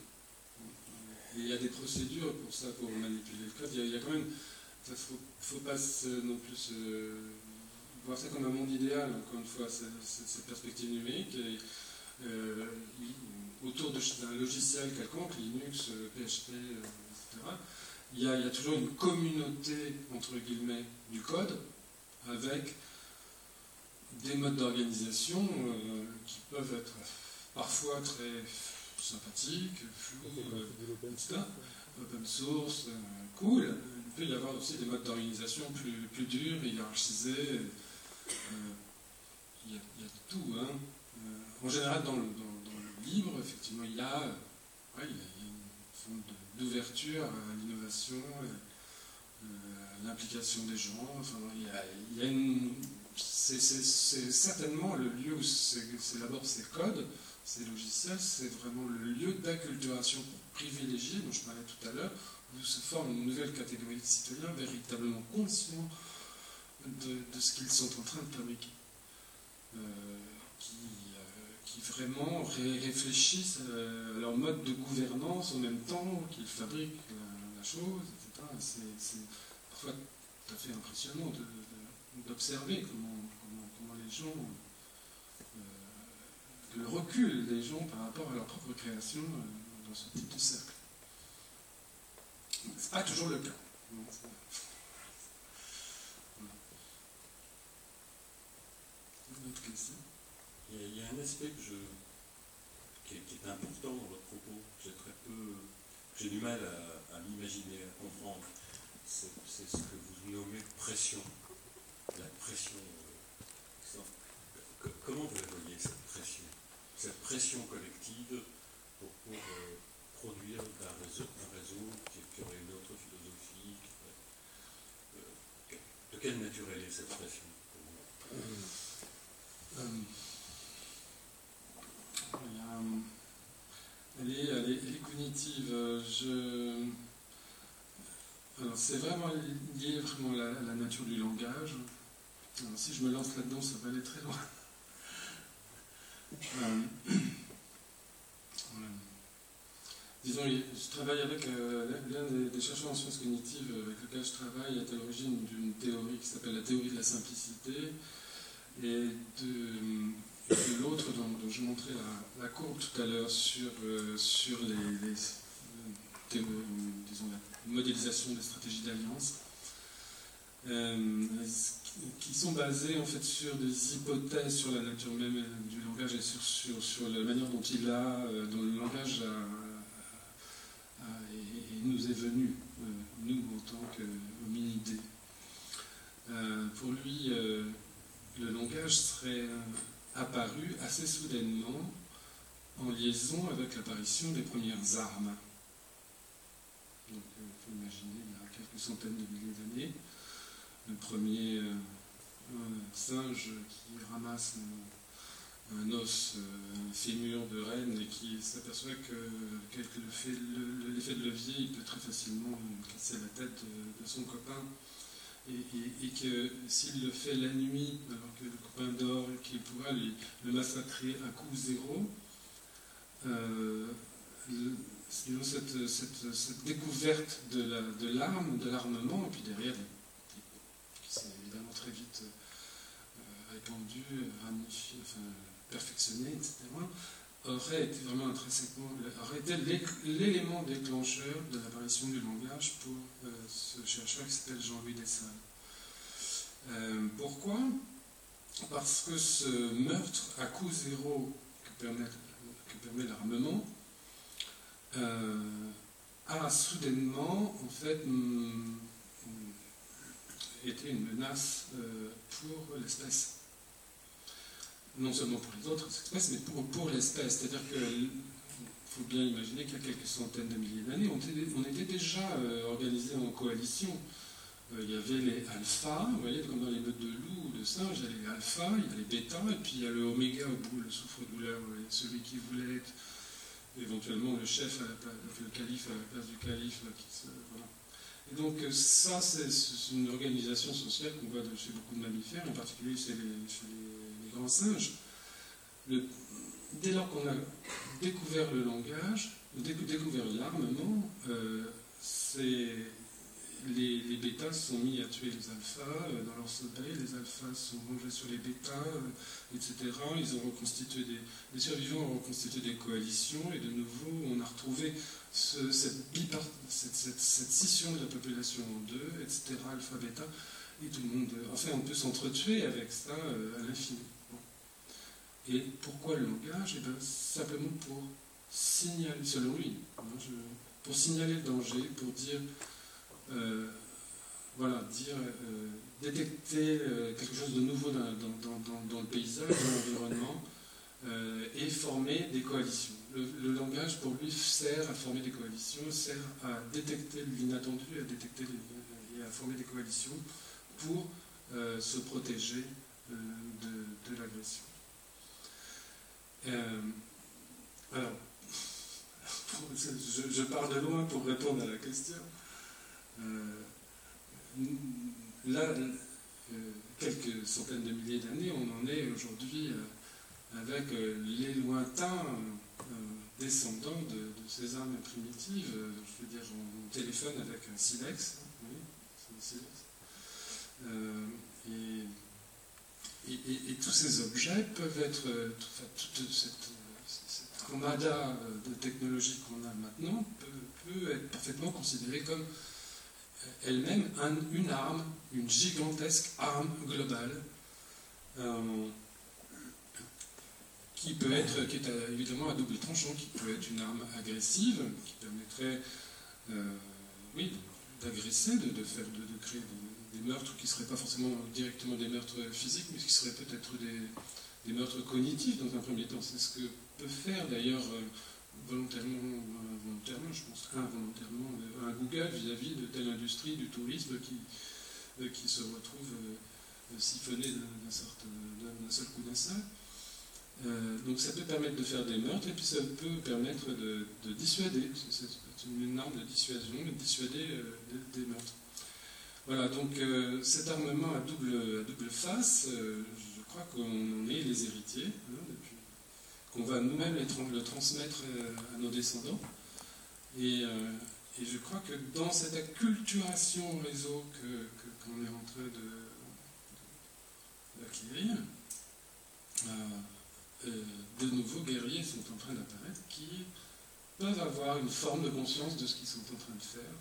Et il y a des procédures pour ça, pour manipuler le code. Il y a quand même... Il ne faut pas non plus voir ça comme un monde idéal, encore une fois, cette perspective numérique. Autour d'un logiciel quelconque, Linux, PHP, etc., il y a toujours une communauté, entre guillemets, du code, avec des modes d'organisation qui peuvent être parfois très sympathiques, flous, etc., open source, cool. Il peut y avoir aussi des modes d'organisation plus durs, hiérarchisés. Il y a tout. Hein. En général, dans le livre, effectivement, il y a il y a une forme d'ouverture à l'innovation, l'implication des gens. Enfin, il y a c'est certainement le lieu où d'abord ces codes, ces logiciels, c'est vraiment le lieu d'acculturation privilégiée dont je parlais tout à l'heure, où se forme une nouvelle catégorie de citoyens véritablement conscients de ce qu'ils sont en train de fabriquer, qui vraiment réfléchissent à leur mode de gouvernance en même temps qu'ils fabriquent la chose, etc. C'est parfois tout à fait impressionnant d'observer comment les gens, le recul des gens par rapport à leur propre création dans ce type de cercle. C'est pas toujours le cas. Une autre question?
Il y a un aspect qui est important dans votre propos, j'ai du mal à m'imaginer, à comprendre. C'est ce que vous nommez pression. La pression. Comment vous la voyez, cette pression? Cette pression collective pour produire un réseau qui aurait une autre philosophie. De quelle nature elle est, cette pression?
Elle est cognitive. Alors, c'est vraiment lié vraiment à la nature du langage. Alors, si je me lance là-dedans, ça va aller très loin. Disons, je travaille avec l'un des chercheurs en sciences cognitives avec lequel je travaille est à l'origine d'une théorie qui s'appelle la théorie de la simplicité, et de l'autre dont je montrais la courbe tout à l'heure sur disons, la modélisation des stratégies d'alliance, qui sont basées en fait sur des hypothèses sur la nature même du langage et sur la manière dont le langage nous est venu, nous en tant qu'hominidés. Pour lui, le langage serait apparu assez soudainement en liaison avec l'apparition des premières armes. Donc, il faut imaginer, il y a quelques centaines de milliers d'années, le premier singe qui ramasse un os, un fémur de renne, et qui s'aperçoit qu'avec l'effet de levier, il peut très facilement casser la tête de son copain. Et que s'il le fait la nuit, alors que le copain dort, et qu'il pourra le massacrer à coup zéro, cette découverte de l'arme, de l'armement, et puis derrière, qui s'est évidemment très vite répandu, ramifié, perfectionné, etc., aurait été vraiment intrinsèquement, aurait été l'élément déclencheur de l'apparition du langage pour ce chercheur qui s'appelle Jean-Louis Dessalles. Pourquoi? Parce que ce meurtre à coup zéro que permet l'armement a soudainement en fait été une menace pour l'espèce. Non seulement pour les autres espèces, mais pour l'espèce. C'est-à-dire qu'il faut bien imaginer qu'il y a quelques centaines de milliers d'années, on était déjà organisés en coalition. Il y avait les alphas, vous voyez, comme dans les meutes de loups ou de singes, il y a les alphas, il y a les bêtas, et puis il y a le oméga au bout, le souffre-douleur, celui qui voulait être éventuellement le chef, le calife à la place du calife. Voilà. Et donc ça, c'est une organisation sociale qu'on voit chez beaucoup de mammifères, en particulier chez les grands singes. Dès lors qu'on a découvert le langage, découvert l'armement, les bêtas se sont mis à tuer les alphas dans leur sommeil, les alphas se sont rangés sur les bêtas, etc. Ils ont reconstitué les survivants ont reconstitué des coalitions, et de nouveau on a retrouvé cette scission de la population en deux, etc., alpha-bêta, et tout le monde, enfin on peut s'entretuer avec ça à l'infini. Bon. Et pourquoi le langage? Simplement pour signaler, selon lui, pour signaler le danger, pour dire détecter quelque chose de nouveau dans le paysage, dans l'environnement, et former des coalitions. Le langage, pour lui, sert à former des coalitions, sert à détecter l'inattendu, et à former des coalitions pour se protéger de l'agression. Alors, je pars de loin pour répondre à la question. Là, quelques centaines de milliers d'années, on en est aujourd'hui avec les lointains descendants de ces armes primitives. Je veux dire, on téléphone avec un silex, oui, c'est un silex. Et tous ces objets peuvent être, toute cette armada de technologies qu'on a maintenant peut être parfaitement considérée comme elle-même une arme, une gigantesque arme globale, qui est évidemment à double tranchant, qui peut être une arme agressive, qui permettrait, oui, d'agresser, de créer des meurtres qui ne seraient pas forcément directement des meurtres physiques, mais qui seraient peut-être des meurtres cognitifs dans un premier temps. C'est ce que peut faire d'ailleurs volontairement, je pense, involontairement, un Google vis-à-vis de telle industrie du tourisme qui se retrouve siphonné d'un seul coup d'essai. Donc ça peut permettre de faire des meurtres, et puis ça peut permettre de dissuader. C'est une arme de dissuasion, de dissuader des meurtres. Voilà, donc cet armement à double face, je crois qu'on en est les héritiers, depuis qu'on va nous-mêmes le transmettre à nos descendants. Et je crois que dans cette acculturation au réseau qu'on est en train d'acquérir, de nouveaux guerriers sont en train d'apparaître qui peuvent avoir une forme de conscience de ce qu'ils sont en train de faire,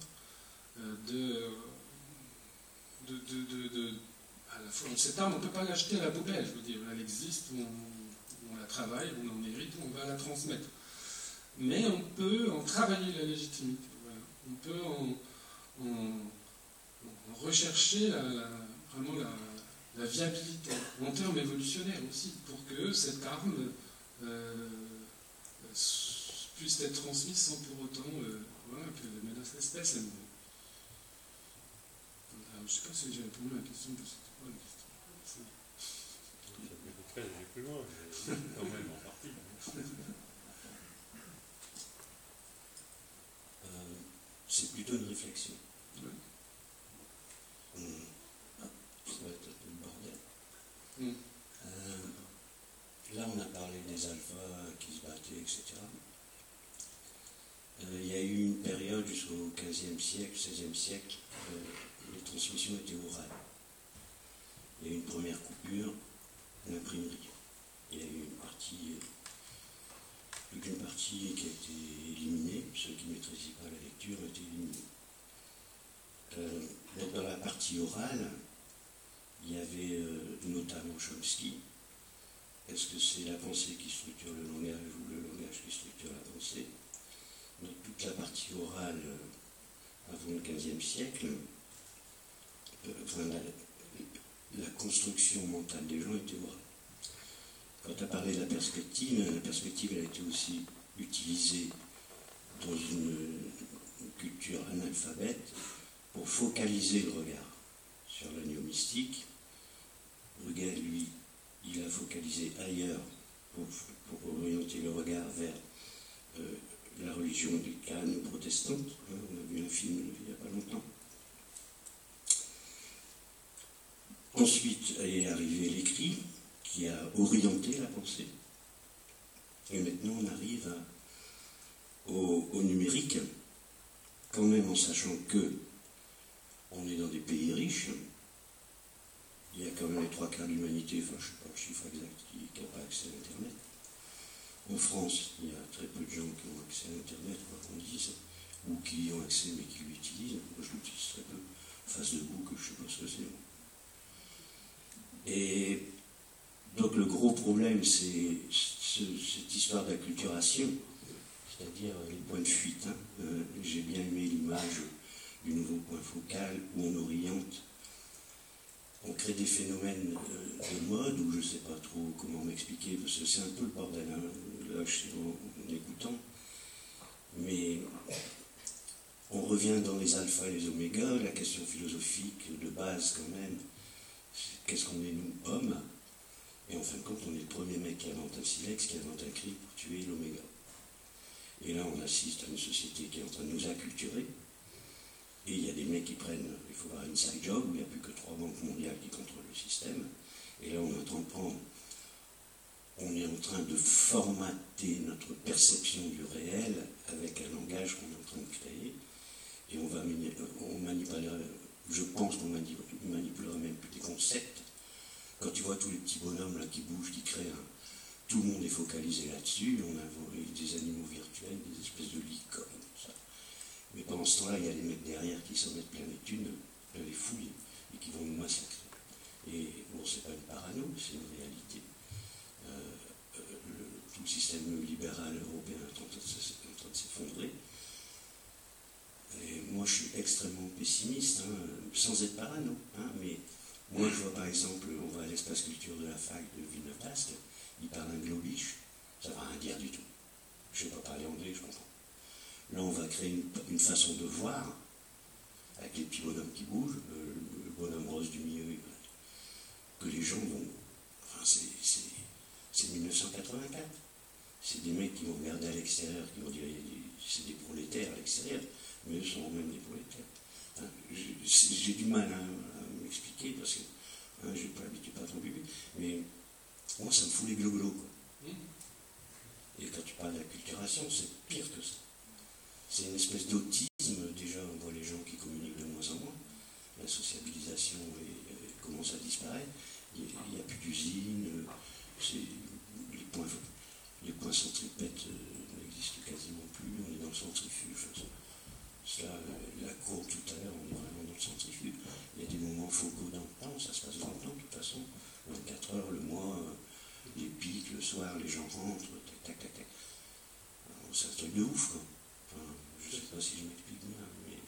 à la fois, cette arme, on ne peut pas l'acheter à la poubelle, je veux dire, elle existe, on la travaille, on en hérite, on va la transmettre. Mais on peut en travailler la légitimité, voilà. On peut en rechercher vraiment la viabilité, en termes évolutionnaires aussi, pour que cette arme puisse être transmise sans pour autant voilà, que menace l'espèce elle-même. Je ne sais pas si j'ai répondu à la question, je ne sais pas la question.
Ça peut peut-être aller plus loin, mais quand même en partie.
C'est plutôt une réflexion.
Oui.
Ça va être un peu le bordel. Là, on a parlé des alphas qui se battaient, etc. Il y a eu une période jusqu'au XVe siècle, XVIe siècle, les transmissions étaient orales. Il y a eu une première coupure, l'imprimerie. Il y a eu une partie, plus qu'une partie qui a été éliminée. Ceux qui ne maîtrisaient pas la lecture ont été éliminés. Dans la partie orale, il y avait notamment Chomsky. Est-ce que c'est la pensée qui structure le langage ou le langage qui structure la pensée? Dans toute la partie orale, avant le XVe siècle, la construction mentale des gens était orale. Quand tu as parlé de la perspective elle a été aussi utilisée dans une culture analphabète pour focaliser le regard sur l'agneau mystique. Bruegel, lui, il a focalisé ailleurs pour orienter le regard vers la religion des cannes protestantes. On a vu un film il n'y a pas longtemps. Ensuite est arrivé l'écrit, qui a orienté la pensée. Et maintenant, on arrive au numérique, quand même en sachant que on est dans des pays riches. Il y a quand même les 3/4 de l'humanité, enfin je ne sais pas le chiffre exact, qui n'a pas accès à Internet. En France, il y a très peu de gens qui ont accès à Internet, quoi qu'on dise, ou qui y ont accès mais qui l'utilisent. Moi je l'utilise très peu. Face de goût, que je ne sais pas ce que c'est. Et donc le gros problème, c'est cette histoire d'acculturation, c'est-à-dire les points de fuite. J'ai bien aimé l'image du nouveau point focal où on oriente on crée des phénomènes de mode, ou je ne sais pas trop comment m'expliquer, parce que c'est un peu le bordel, hein, là, en écoutant. Mais on revient dans les alphas et les omégas, la question philosophique de base quand même, qu'est-ce qu'on est nous, hommes? Et en fin de compte, on est le premier mec qui invente un silex, qui invente un cri pour tuer l'oméga. Et là, on assiste à une société qui est en train de nous acculturer. Et il y a des mecs qui prennent, il faut voir Inside Job, où il n'y a plus que 3 banques mondiales qui contrôlent le système. Et là, on est en train de prendre, on est en train de formater notre perception du réel avec un langage qu'on est en train de créer. Et on manipulera, je pense qu'on manipulera même plus des concepts. Quand tu vois tous les petits bonhommes là qui bougent, qui créent tout le monde est focalisé là-dessus, on a des animaux virtuels, des espèces de licornes, tout ça. Mais pendant ce temps-là, il y a des mecs derrière qui s'en mettent plein les thunes, plein les fouilles, et qui vont nous massacrer. Et bon, c'est pas une parano, c'est une réalité. Tout le système libéral européen est en train de s'effondrer. Et moi, je suis extrêmement pessimiste, hein, sans être parano, hein, mais moi, je vois par exemple, on va à l'espace culture de la fac de Villeneuve-d'Ascq, il parle un globish, ça ne va rien dire du tout. Je ne sais pas parler anglais, je comprends. Là, on va créer une façon de voir, avec les petits bonhommes qui bougent, le bonhomme rose du milieu, que les gens vont... Enfin, c'est 1984. C'est des mecs qui vont regarder à l'extérieur, qui vont dire c'est des prolétaires à l'extérieur, mais eux sont même des prolétaires. Enfin, j'ai du mal à m'expliquer parce que je n'ai pas l'habitude pas trop bébé, mais moi ça me fout les globelots, quoi. Et quand tu parles d'acculturation, c'est pire que ça. C'est une espèce d'autisme. Déjà, on voit les gens qui communiquent de moins en moins. La sociabilisation commence à disparaître. Il n'y a plus d'usines. Les points centripètes n'existent quasiment plus. On est dans le centrifuge. La courbe tout à l'heure, on est vraiment dans le centrifuge. Il y a des moments focaux dans le temps. Ça se passe dans le temps, de toute façon. 24 heures, le mois, les pics, le soir, les gens rentrent. Tac, tac, tac. C'est un truc de ouf, quoi. Enfin, je ne sais pas si je m'explique bien, mais...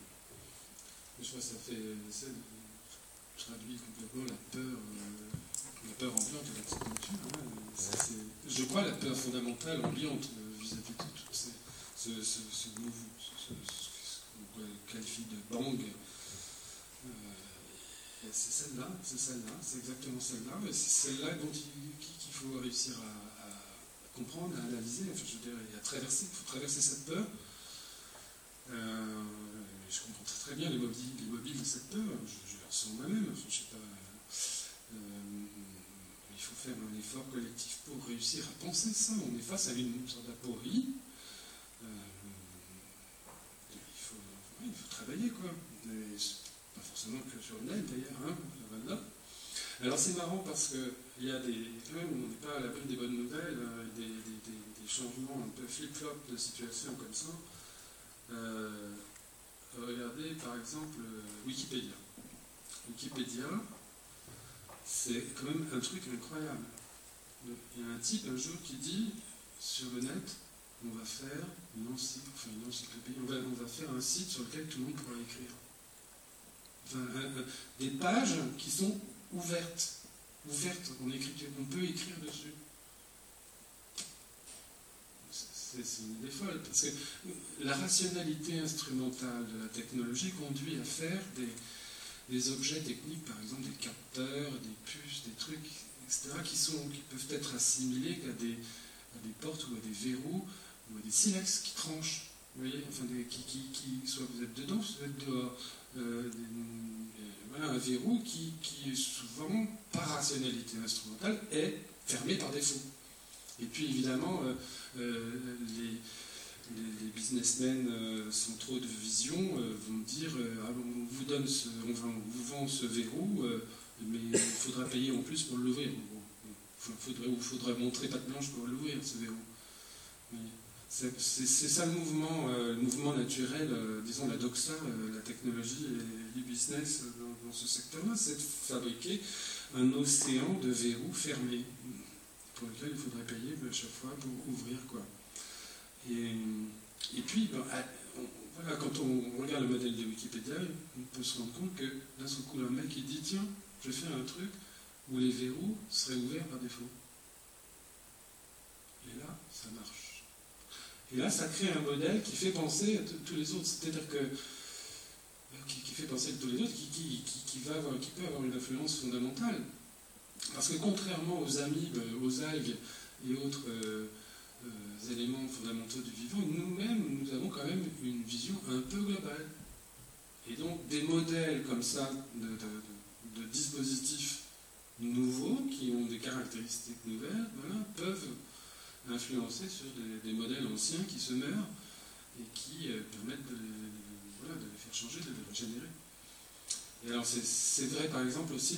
Je crois que ça traduit complètement la peur ambiante de la technologie. Hein. Je crois la peur fondamentale ambiante vis-à-vis de tout ce mouvement, ce qu'on qualifie de bang. C'est celle-là, c'est exactement celle-là, et c'est celle-là dont qu'il faut réussir à comprendre, à analyser, enfin, je veux dire, et à traverser. Il faut traverser cette peur. Je comprends très bien les mobiles de cette peur, je le ressens moi-même, enfin, je sais pas. Il faut faire un effort collectif pour réussir à penser ça. On est face à une sorte d'aporie. Il faut travailler, quoi. Et pas forcément que sur le net, d'ailleurs, hein, voilà. Alors c'est marrant parce qu'il y a on n'est pas à l'abri des bonnes nouvelles, des changements un peu flip-flop de situation comme ça. Regardez par exemple Wikipédia. Wikipédia, c'est quand même un truc incroyable. Il y a un type un jour qui dit sur le net, on va faire une encyclopédie, on va faire un site sur lequel tout le monde pourra écrire. Enfin, des pages qui sont ouvertes, on peut écrire dessus. C'est une idée folle, parce que la rationalité instrumentale de la technologie conduit à faire des objets techniques, par exemple des capteurs, des puces, des trucs, etc., qui peuvent être assimilés à des portes ou à des verrous ou à des silex qui tranchent. Vous voyez, enfin, soit vous êtes dedans, soit vous êtes dehors. Voilà un verrou qui est souvent, par rationalité instrumentale, est fermé par défaut. Et puis évidemment, les businessmen sans trop de vision vont dire on vous vend ce verrou, mais il faudra payer en plus pour l'ouvrir. Il faudra montrer patte blanche pour l'ouvrir, ce verrou. C'est ça le mouvement naturel, disons la doxa, la technologie et le business dans ce secteur-là, c'est de fabriquer un océan de verrous fermés, pour lequel il faudrait payer à chaque fois pour ouvrir, quoi. Et puis, voilà, quand on regarde le modèle de Wikipédia, on peut se rendre compte que d'un seul coup, un mec il dit tiens, je vais faire un truc où les verrous seraient ouverts par défaut. Et là, ça marche. Et là, ça crée un modèle qui fait penser à tous les autres. C'est-à-dire que qui fait penser à tous les autres, qui peut avoir une influence fondamentale. Parce que contrairement aux amibes, aux algues et autres éléments fondamentaux du vivant, nous-mêmes, nous avons quand même une vision un peu globale. Et donc, des modèles comme ça de dispositifs nouveaux, qui ont des caractéristiques nouvelles, voilà, peuvent influencer sur des modèles anciens qui se meurent et qui permettent de les faire changer, de les régénérer. Et alors, c'est vrai, par exemple, aussi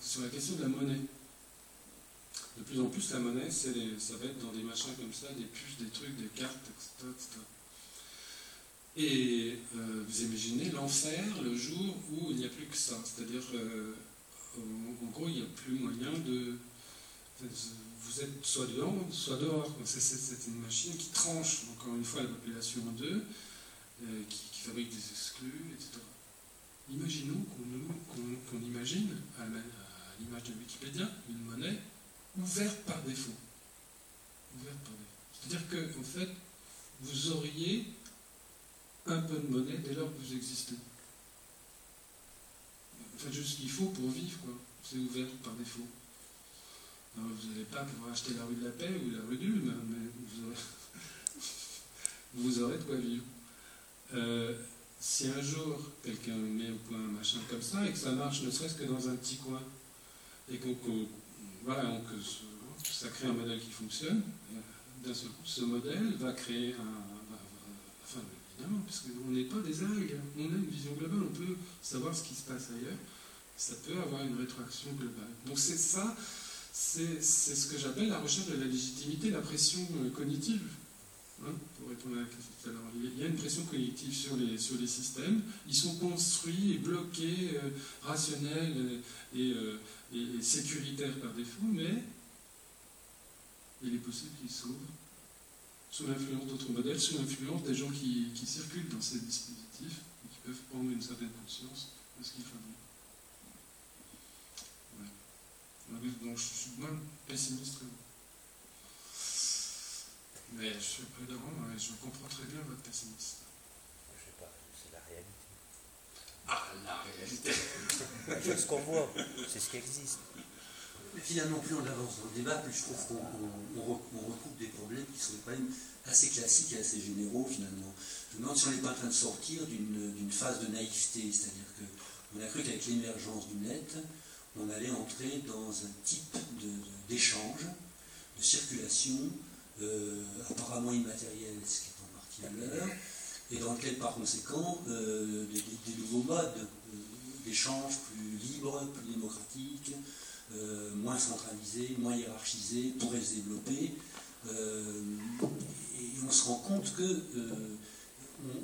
sur la question de la monnaie. De plus en plus, la monnaie, ça va être dans des machins comme ça, des puces, des trucs, des cartes, etc. etc. Et vous imaginez l'enfer le jour où il n'y a plus que ça. C'est-à-dire, en gros, il n'y a plus moyen de... Vous êtes soit dedans, soit dehors. C'est une machine qui tranche, encore une fois, la population en deux, qui fabrique des exclus, etc. Imaginons qu'on imagine, à l'image de Wikipédia, une monnaie ouverte par défaut. C'est-à-dire que, en fait, vous auriez un peu de monnaie dès lors que vous existez. Faites juste ce qu'il faut pour vivre, quoi. C'est ouvert par défaut. Alors, vous n'allez pas pouvoir acheter la rue de la Paix ou la rue d'Ulm, mais vous aurez de quoi vivre. Si un jour quelqu'un met au point un machin comme ça et que ça marche ne serait-ce que dans un petit coin et que ça crée un modèle qui fonctionne, d'un seul coup, ce modèle va créer enfin, évidemment, parce qu'on n'est pas des algues, on a une vision globale, on peut savoir ce qui se passe ailleurs, ça peut avoir une rétroaction globale. Donc c'est ça, c'est ce que j'appelle la recherche de la légitimité, la pression cognitive. Hein, pour répondre à la question tout à l'heure, il y a une pression cognitive sur les systèmes, ils sont construits et bloqués, rationnels et sécuritaires par défaut, mais il est possible qu'ils s'ouvrent sous l'influence d'autres modèles, sous l'influence des gens qui circulent dans ces dispositifs et qui peuvent prendre une certaine conscience de ce qu'ils fabriquent. Ouais. Donc je suis moins pessimiste que vous. Mais je suis prudent, je comprends très bien votre pessimisme.
Je sais pas, c'est la réalité.
Ah, la réalité.
C'est ce qu'on voit, c'est ce qui existe.
Mais finalement, plus on avance dans le débat, plus je trouve qu'on recoupe des problèmes qui sont des problèmes assez classiques et assez généraux, finalement. Je me demande si on n'est pas en train de sortir d'une phase de naïveté, c'est-à-dire qu'on a cru qu'avec l'émergence du net, on allait entrer dans un type d'échange, de circulation, apparemment immatériel, ce qui est en partie à l'heure, et dans lequel, par conséquent, des nouveaux modes d'échange plus libres, plus démocratiques, moins centralisés, moins hiérarchisés, pourraient se développer. Et on se rend compte que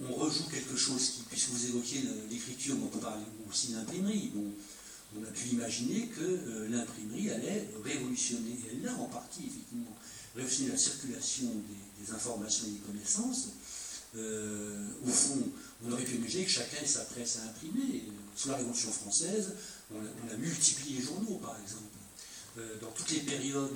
on rejoue quelque chose qui, puisque vous évoquiez l'écriture, on peut parler aussi d'imprimerie. On a pu imaginer que l'imprimerie allait révolutionner, et elle l'a en partie, effectivement, révolutionner la circulation des informations et des connaissances. Au fond, on aurait pu imaginer que chacun ait sa presse à imprimer. Sous la Révolution française, on a multiplié les journaux, par exemple. Dans toutes les périodes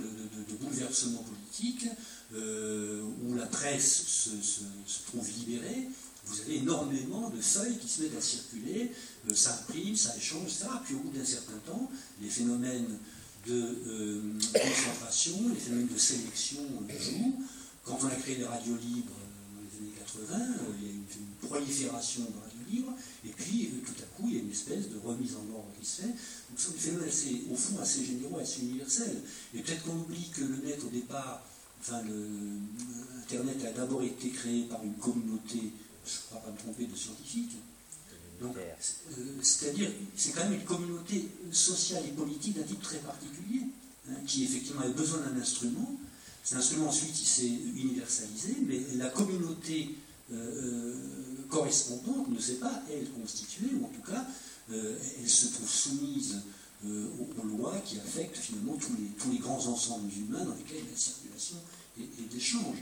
de bouleversement politique, où la presse se trouve libérée, vous avez énormément de feuilles qui se mettent à circuler, ça imprime, ça échange, etc. Puis au bout d'un certain temps, les phénomènes de concentration, les phénomènes de sélection jouent. Quand on a créé les radios libres dans les années 80, il y a eu une prolifération de radios libres, et puis tout à coup, il y a une espèce de remise en ordre qui se fait. Donc ce sont des phénomènes au fond assez généraux, assez universels. Et peut-être qu'on oublie que le net, au départ, Internet a d'abord été créé par une communauté, je ne crois pas me tromper, de scientifiques. Donc, c'est-à-dire, c'est quand même une communauté sociale et politique d'un type très particulier, qui effectivement avait besoin d'un instrument. Cet instrument, ensuite, il s'est universalisé, mais la communauté correspondante ne s'est pas, elle, constituée, ou en tout cas, elle se trouve soumise aux lois qui affectent finalement tous les grands ensembles humains dans lesquels il y a circulation et d'échange.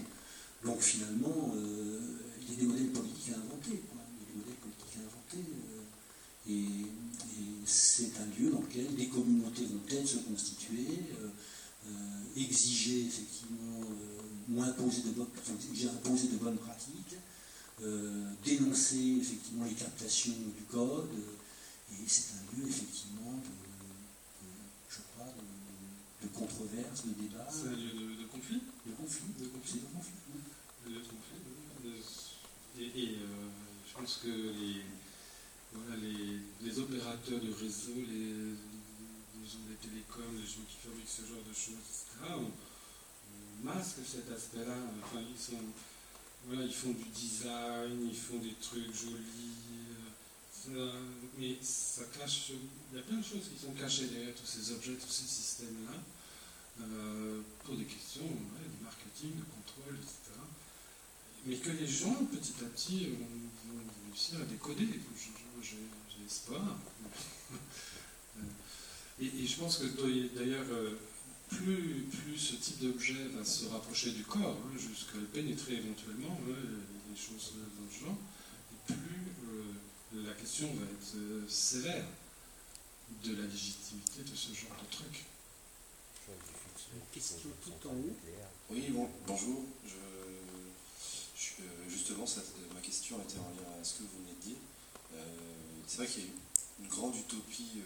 Donc finalement, il y a des modèles politiques à inventer. Il y a des modèles politiques à inventer. Et c'est un lieu dans lequel des communautés vont peut-être se constituer, exiger effectivement ou imposer de bonnes pratiques, dénoncer effectivement les captations du code, et c'est un lieu effectivement je crois, de controverse, de débat.
C'est un lieu de conflit.
De conflit. C'est de conflit. Oui.
Un lieu de conflit. Et je pense que les opérateurs de réseau, les gens des télécoms, les gens qui fabriquent ce genre de choses, etc., on masque cet aspect-là. Enfin, ils font du design, ils font des trucs jolis, mais ça cache. Il y a plein de choses qui sont cachées derrière tous ces objets, tous ces systèmes-là, pour des questions de marketing, de contrôle, etc. Mais que les gens, petit à petit, vont réussir à décoder. J'ai espoir. Et je pense que d'ailleurs, plus ce type d'objet va se rapprocher du corps, jusqu'à le pénétrer éventuellement, des choses dans le genre, et plus la question va être sévère de la légitimité de ce genre de truc.
Une
question tout en haut.
Oui, bonjour. Justement, ma question était en lien à ce que vous venez de dire. C'est vrai qu'il y a une grande utopie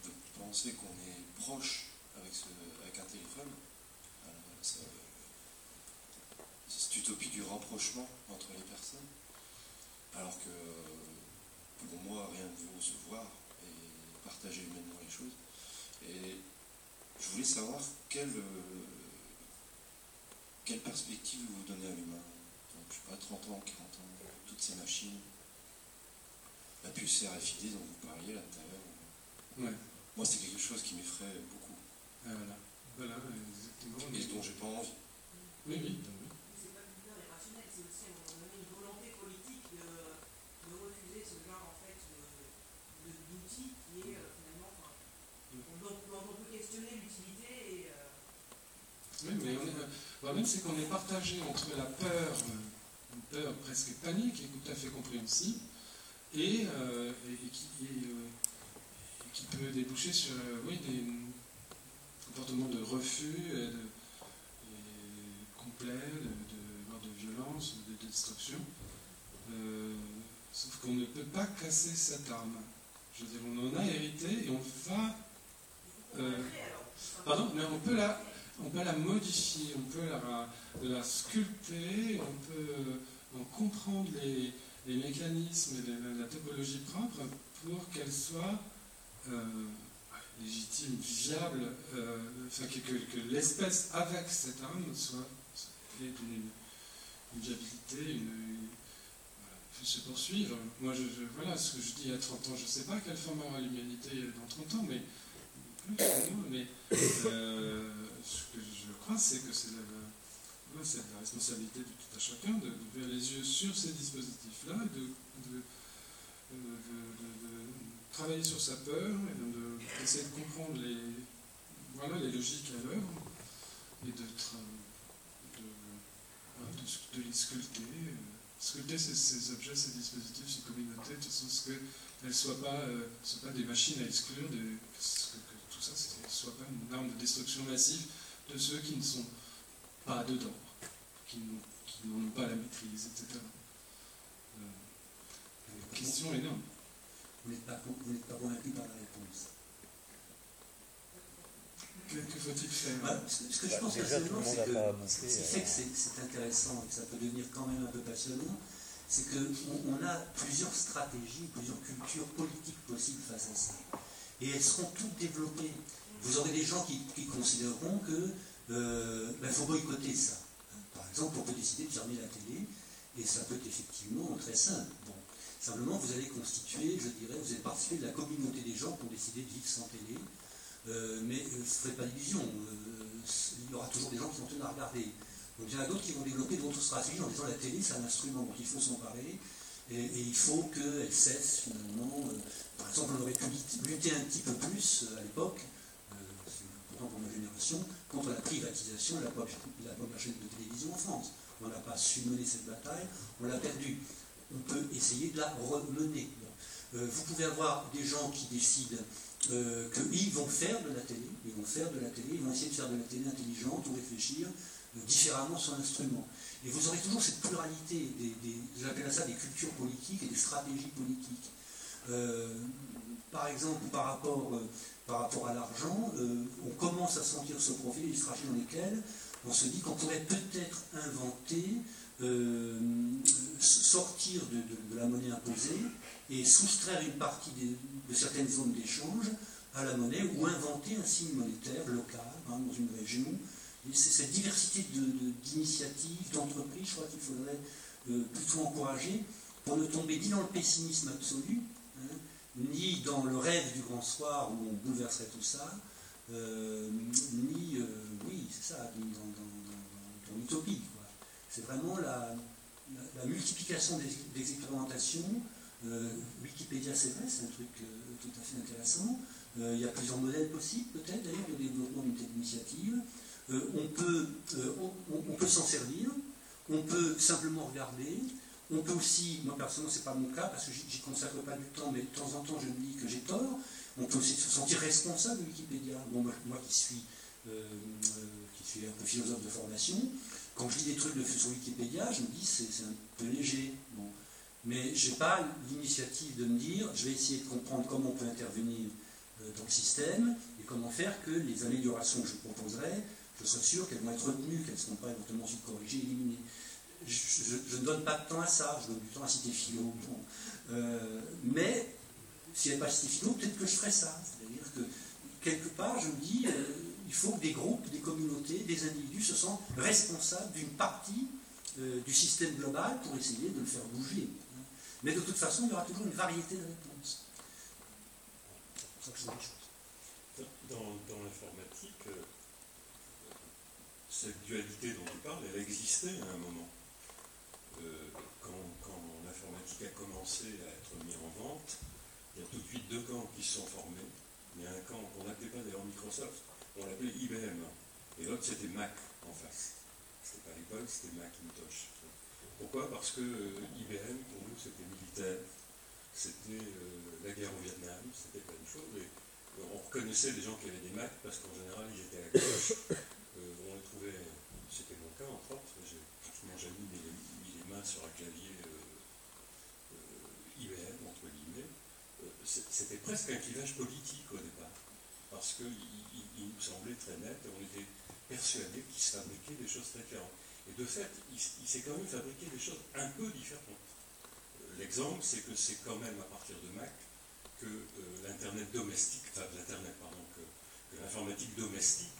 de penser qu'on est proche avec un téléphone. C'est cette utopie du rapprochement entre les personnes. Alors que pour moi, rien ne vaut se voir et partager humainement les choses. Et je voulais savoir quelle perspective vous donnez à l'humain. Donc, je ne sais pas, 30 ans, 40 ans, toutes ces machines. La puce RFID dont vous parliez là tout à l'heure.
Ouais.
Moi, c'est quelque chose qui m'effraie beaucoup.
Voilà, exactement.
Et dont j'ai pas envie.
Oui.
C'est pas plus irrationnel, c'est aussi à un moment donné une volonté politique de refuser ce genre en fait d'outil qui est finalement, dont on peut questionner l'utilité et.
Oui, mais le problème, c'est qu'on est partagé entre la peur, une peur presque panique et tout à fait compréhensible, et qui peut déboucher sur des comportements de refus et complet, de violence, de destruction. Sauf qu'on ne peut pas casser cette arme. Je veux dire, on en a hérité et on va. Mais on peut la modifier, on peut la sculpter, on peut en comprendre les mécanismes et la topologie propre pour qu'elle soit légitime, viable, que l'espèce avec cette arme ait une viabilité, puisse se poursuivre. Moi, voilà, ce que je dis à 30 ans, je ne sais pas quelle forme aura l'humanité dans 30 ans, mais ce que je crois, c'est que c'est la responsabilité de tout à chacun d'ouvrir les yeux sur ces dispositifs-là, de travailler sur sa peur, et d'essayer de comprendre les logiques à l'œuvre, et de les sculpter. Sculpter ces objets, ces dispositifs, ces communautés, de sorte qu'elles ne soient pas des machines à exclure, que tout ça ne soit pas une arme de destruction massive de ceux qui ne sont pas dedans, qui n'en ont pas la maîtrise, etc. Question énorme.
Vous n'êtes pas convaincu par la réponse.
Que faut-il faire?
Ce que je pense personnellement, c'est que ce qui fait que c'est intéressant et que ça peut devenir quand même un peu passionnant, c'est qu'on a plusieurs stratégies, plusieurs cultures politiques possibles face à ça. Et elles seront toutes développées. Vous aurez des gens qui considéreront que faut boycotter ça. Par exemple, on peut décider de fermer la télé, et ça peut être effectivement très simple. Bon. Simplement, vous allez constituer, je dirais, vous allez participer de la communauté des gens qui ont décidé de vivre sans télé. Mais ne vous ferez pas d'illusion, il y aura toujours des gens qui vont tenir à regarder. Donc il y en a d'autres qui vont développer d'autres stratégies en disant la télé c'est un instrument dont il faut s'emparer et il faut qu'elle cesse finalement. Par exemple, on aurait pu lutter un petit peu plus à l'époque, c'est important pour ma génération, contre la privatisation de la première chaîne de télévision en France. On n'a pas su mener cette bataille, on l'a perdue. On peut essayer de la remener. Vous pouvez avoir des gens qui décident qu'ils vont faire de la télé, ils vont essayer de faire de la télé intelligente ou réfléchir différemment son instrument. Et vous aurez toujours cette pluralité, j'appelle ça des cultures politiques et des stratégies politiques. Par exemple, par rapport à l'argent, on commence à sentir se profiler des stratégies dans lesquelles on se dit qu'on pourrait peut-être inventer, sortir de la monnaie imposée et soustraire une partie de certaines zones d'échange à la monnaie ou inventer un signe monétaire local dans une région. Et c'est cette diversité d'initiatives, d'entreprises, je crois qu'il faudrait plutôt encourager pour ne tomber ni dans le pessimisme absolu, ni dans le rêve du grand soir où on bouleverserait tout ça, ni dans l'utopie. C'est vraiment la multiplication des expérimentations. Wikipédia, c'est vrai, c'est un truc tout à fait intéressant. Il y a plusieurs modèles possibles, peut-être, d'ailleurs, de développement d'une telle initiative. On peut s'en servir, on peut simplement regarder, on peut aussi, moi personnellement c'est pas mon cas parce que j'y consacre pas du temps, mais de temps en temps je me dis que j'ai tort, on peut aussi se sentir responsable de Wikipédia. Bon, moi qui suis un peu philosophe de formation, quand je lis des trucs sur Wikipédia, je me dis c'est un peu léger. Bon. Mais je n'ai pas l'initiative de me dire je vais essayer de comprendre comment on peut intervenir dans le système et comment faire que les améliorations que je proposerai, je sois sûr qu'elles vont être retenues, qu'elles ne seront pas éventuellement ensuite corrigées, éliminées. Je ne donne pas de temps à ça, je donne du temps à citer philo. Bon. Mais si elle n'est pas cité philo, peut-être que je ferai ça. C'est-à-dire que quelque part, je me dis, il faut que des groupes, des communautés, des individus se sentent responsables d'une partie du système global pour essayer de le faire bouger. Mais de toute façon, il y aura toujours une variété de réponses. C'est pour ça que je dis des choses.
Dans l'informatique, cette dualité dont tu parles, elle existait à un moment. Quand l'informatique a commencé à être mise en vente, il y a tout de suite deux camps qui se sont formés. Il y a un camp qu'on n'appelait pas d'ailleurs Microsoft, on l'appelait IBM. Et l'autre c'était Mac en face. C'était pas l'école, c'était Macintosh. Pourquoi? Parce que IBM, pour nous, c'était militaire, c'était la guerre au Vietnam, c'était plein de choses. Et on reconnaissait les gens qui avaient des Macs parce qu'en général, ils étaient à gauche. On les trouvait, c'était mon cas entre autres, j'ai pratiquement jamais mis les mains sur un clavier IBM, entre guillemets. C'était presque un clivage politique au départ, parce qu'il nous semblait très net et on était persuadés qu'il se fabriquait des choses très différentes. Et de fait, il s'est quand même fabriqué des choses un peu différentes. L'exemple, c'est que c'est quand même à partir de Mac que l'Internet domestique, que l'informatique domestique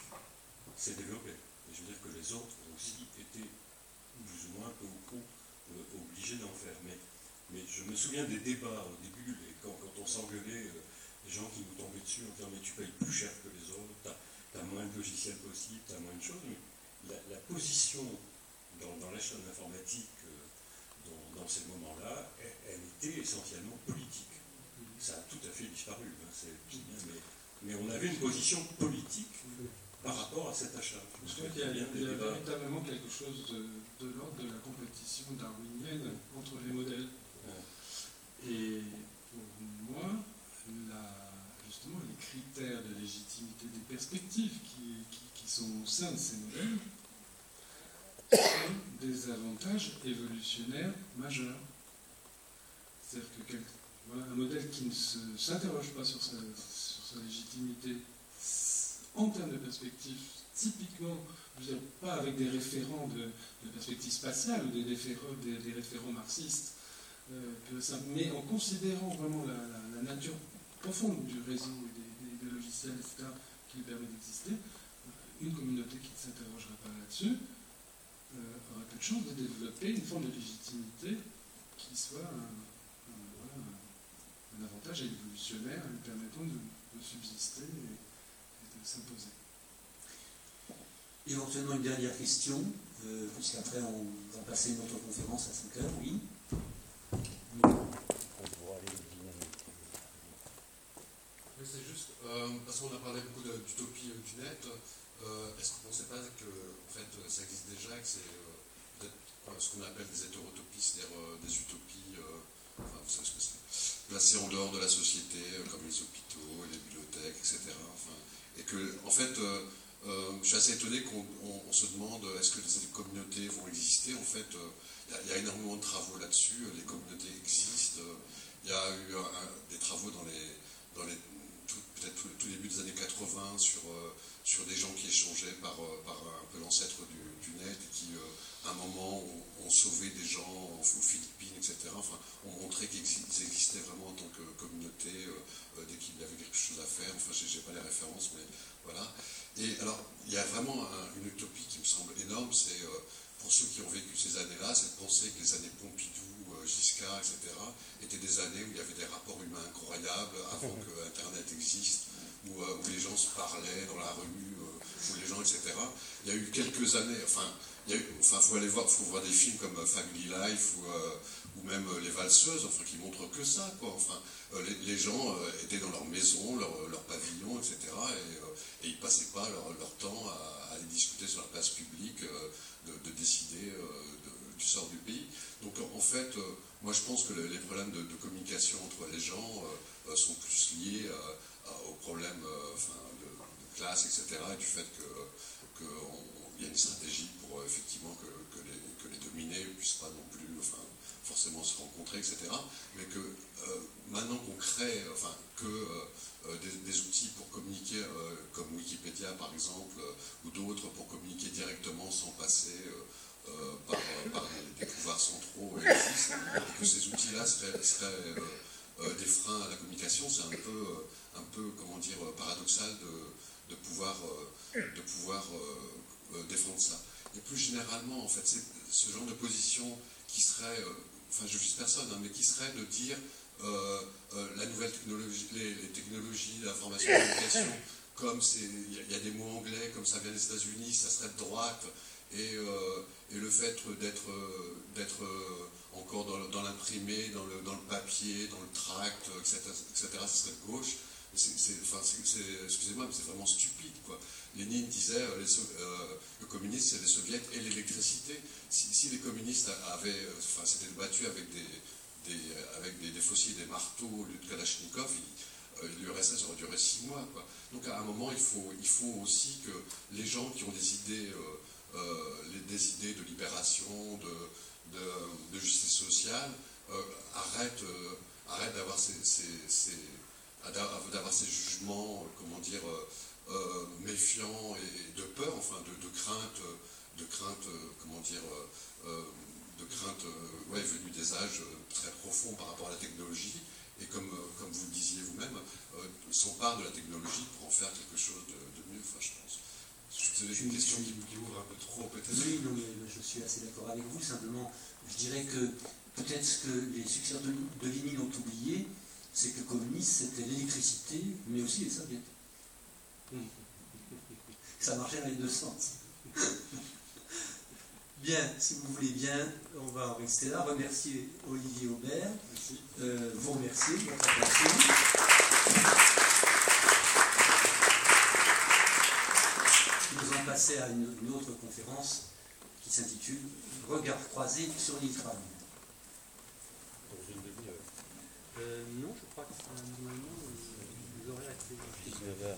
s'est développée. Et je veux dire que les autres ont aussi été plus ou moins peu ou prou obligés d'en faire. Mais je me souviens des débats au début, quand on s'engueulait, les gens qui nous tombaient dessus en disant mais tu payes plus cher que les autres, t'as moins de logiciels possibles, t'as moins de choses. Mais la position dans la chaîne informatique dans ces moments-là, elle était essentiellement politique. Ça a tout à fait disparu, hein, c'est bien, mais on avait une position politique par rapport à cet achat.
Je crois qu'il y a véritablement quelque chose de l'ordre de la compétition darwinienne entre les modèles. Ouais. Et pour moi, justement, les critères de légitimité des perspectives qui sont au sein de ces modèles ont des avantages évolutionnaires majeurs. C'est-à-dire que un modèle qui ne s'interroge pas sur sa légitimité en termes de perspective, typiquement, je veux dire, pas avec des référents de perspective spatiale ou des référents marxistes, mais en considérant vraiment la nature profonde du réseau et des logiciels, etc., qui lui permet d'exister, une communauté qui ne s'interrogera pas là-dessus aura peu de chance de développer une forme de légitimité qui soit un avantage évolutionnaire lui permettant de subsister et de s'imposer.
Éventuellement une dernière question, puisqu'après on va passer une autre conférence à 5 heures, oui.
C'est juste, parce qu'on a parlé beaucoup d'utopie du net, est-ce que vous ne pensez pas que en fait, ça existe déjà, que c'est peut-être ce qu'on appelle des hétérotopies, c'est-à-dire des utopies enfin, vous savez ce que c'est, placés en dehors de la société, comme les hôpitaux, les bibliothèques, etc. Enfin, et que, en fait, je suis assez étonné qu'on se demande est-ce que ces communautés vont exister. En fait, il y a énormément de travaux là-dessus, les communautés existent. Il y a eu des travaux dans peut-être tout début des années 80 sur des gens qui échangeaient par un peu l'ancêtre du net et qui, à un moment, ont sauvé des gens aux Philippines, etc. Enfin, ont montré qu'ils existaient vraiment en tant que communauté dès qu'il y avait quelque chose à faire. Enfin, je n'ai pas les références, mais voilà. Et alors, il y a vraiment une utopie qui me semble énorme, c'est pour ceux qui ont vécu ces années-là, c'est de penser que les années Pompidou, Giscard, etc., étaient des années où il y avait des rapports humains incroyables avant que Internet existe, où les gens se parlaient dans la rue, où les gens, etc. Il y a eu quelques années, faut aller voir, faut voir des films comme Family Life ou même Les Valseuses, enfin, qui montrent que ça, quoi. Enfin, les gens étaient dans leur maison, leur pavillon, etc., et ils passaient pas leur temps à aller discuter sur la place publique, de décider du sort du pays. Donc en fait, moi je pense que les problèmes de communication entre les gens sont plus liés aux problèmes de classe, etc., et du fait qu'il y a une stratégie pour effectivement que les dominés ne puissent pas non plus forcément se rencontrer, etc., mais que maintenant qu'on crée des outils pour communiquer, comme Wikipédia par exemple, ou d'autres pour communiquer directement sans passer par des pouvoirs centraux existent, et que ces outils-là seraient des freins à la communication, c'est un peu comment dire, paradoxal de pouvoir défendre ça. Et plus généralement, en fait, c'est ce genre de position qui serait, je vise personne, mais qui serait de dire la nouvelle technologie, les technologies de l'information et de la communication, comme il y a des mots anglais, comme ça vient des États-Unis, ça serait de droite, et le fait d'être encore dans l'imprimé, dans le papier, dans le tract, etc., ça serait de gauche. Excusez-moi, mais c'est vraiment stupide, quoi. Lénine disait le communisme, c'est les soviets et l'électricité. Si les communistes s'étaient battus avec des fossiles et des marteaux au lieu de Kalachnikov, l'URSS aurait duré 6 mois, quoi. Donc à un moment, il faut aussi que les gens qui ont des idées de libération, de justice sociale, arrêtent d'avoir ces jugements, comment dire, méfiants et de peur, de crainte, comment dire, venue des âges très profonds par rapport à la technologie, et comme vous le disiez vous-même, s'empare de la technologie pour en faire quelque chose de mieux, je pense. C'est une question qui ouvre un peu trop, peut-être.
Oui, non, mais je suis assez d'accord avec vous. Simplement, je dirais que peut-être ce que les successeurs de Lénine ont oublié, c'est que le communisme, c'était l'électricité, mais aussi les soviets. Ça marchait dans les deux sens. Bien, si vous voulez bien, on va en rester là. Remercier Olivier Aubert. Vous remercier de votre attention. Nous allons passer à une autre conférence qui s'intitule « Regard croisé sur l'Israël ».
Dans une demi-heure.
Non, je crois que c'est normalement les horaires assez
19h.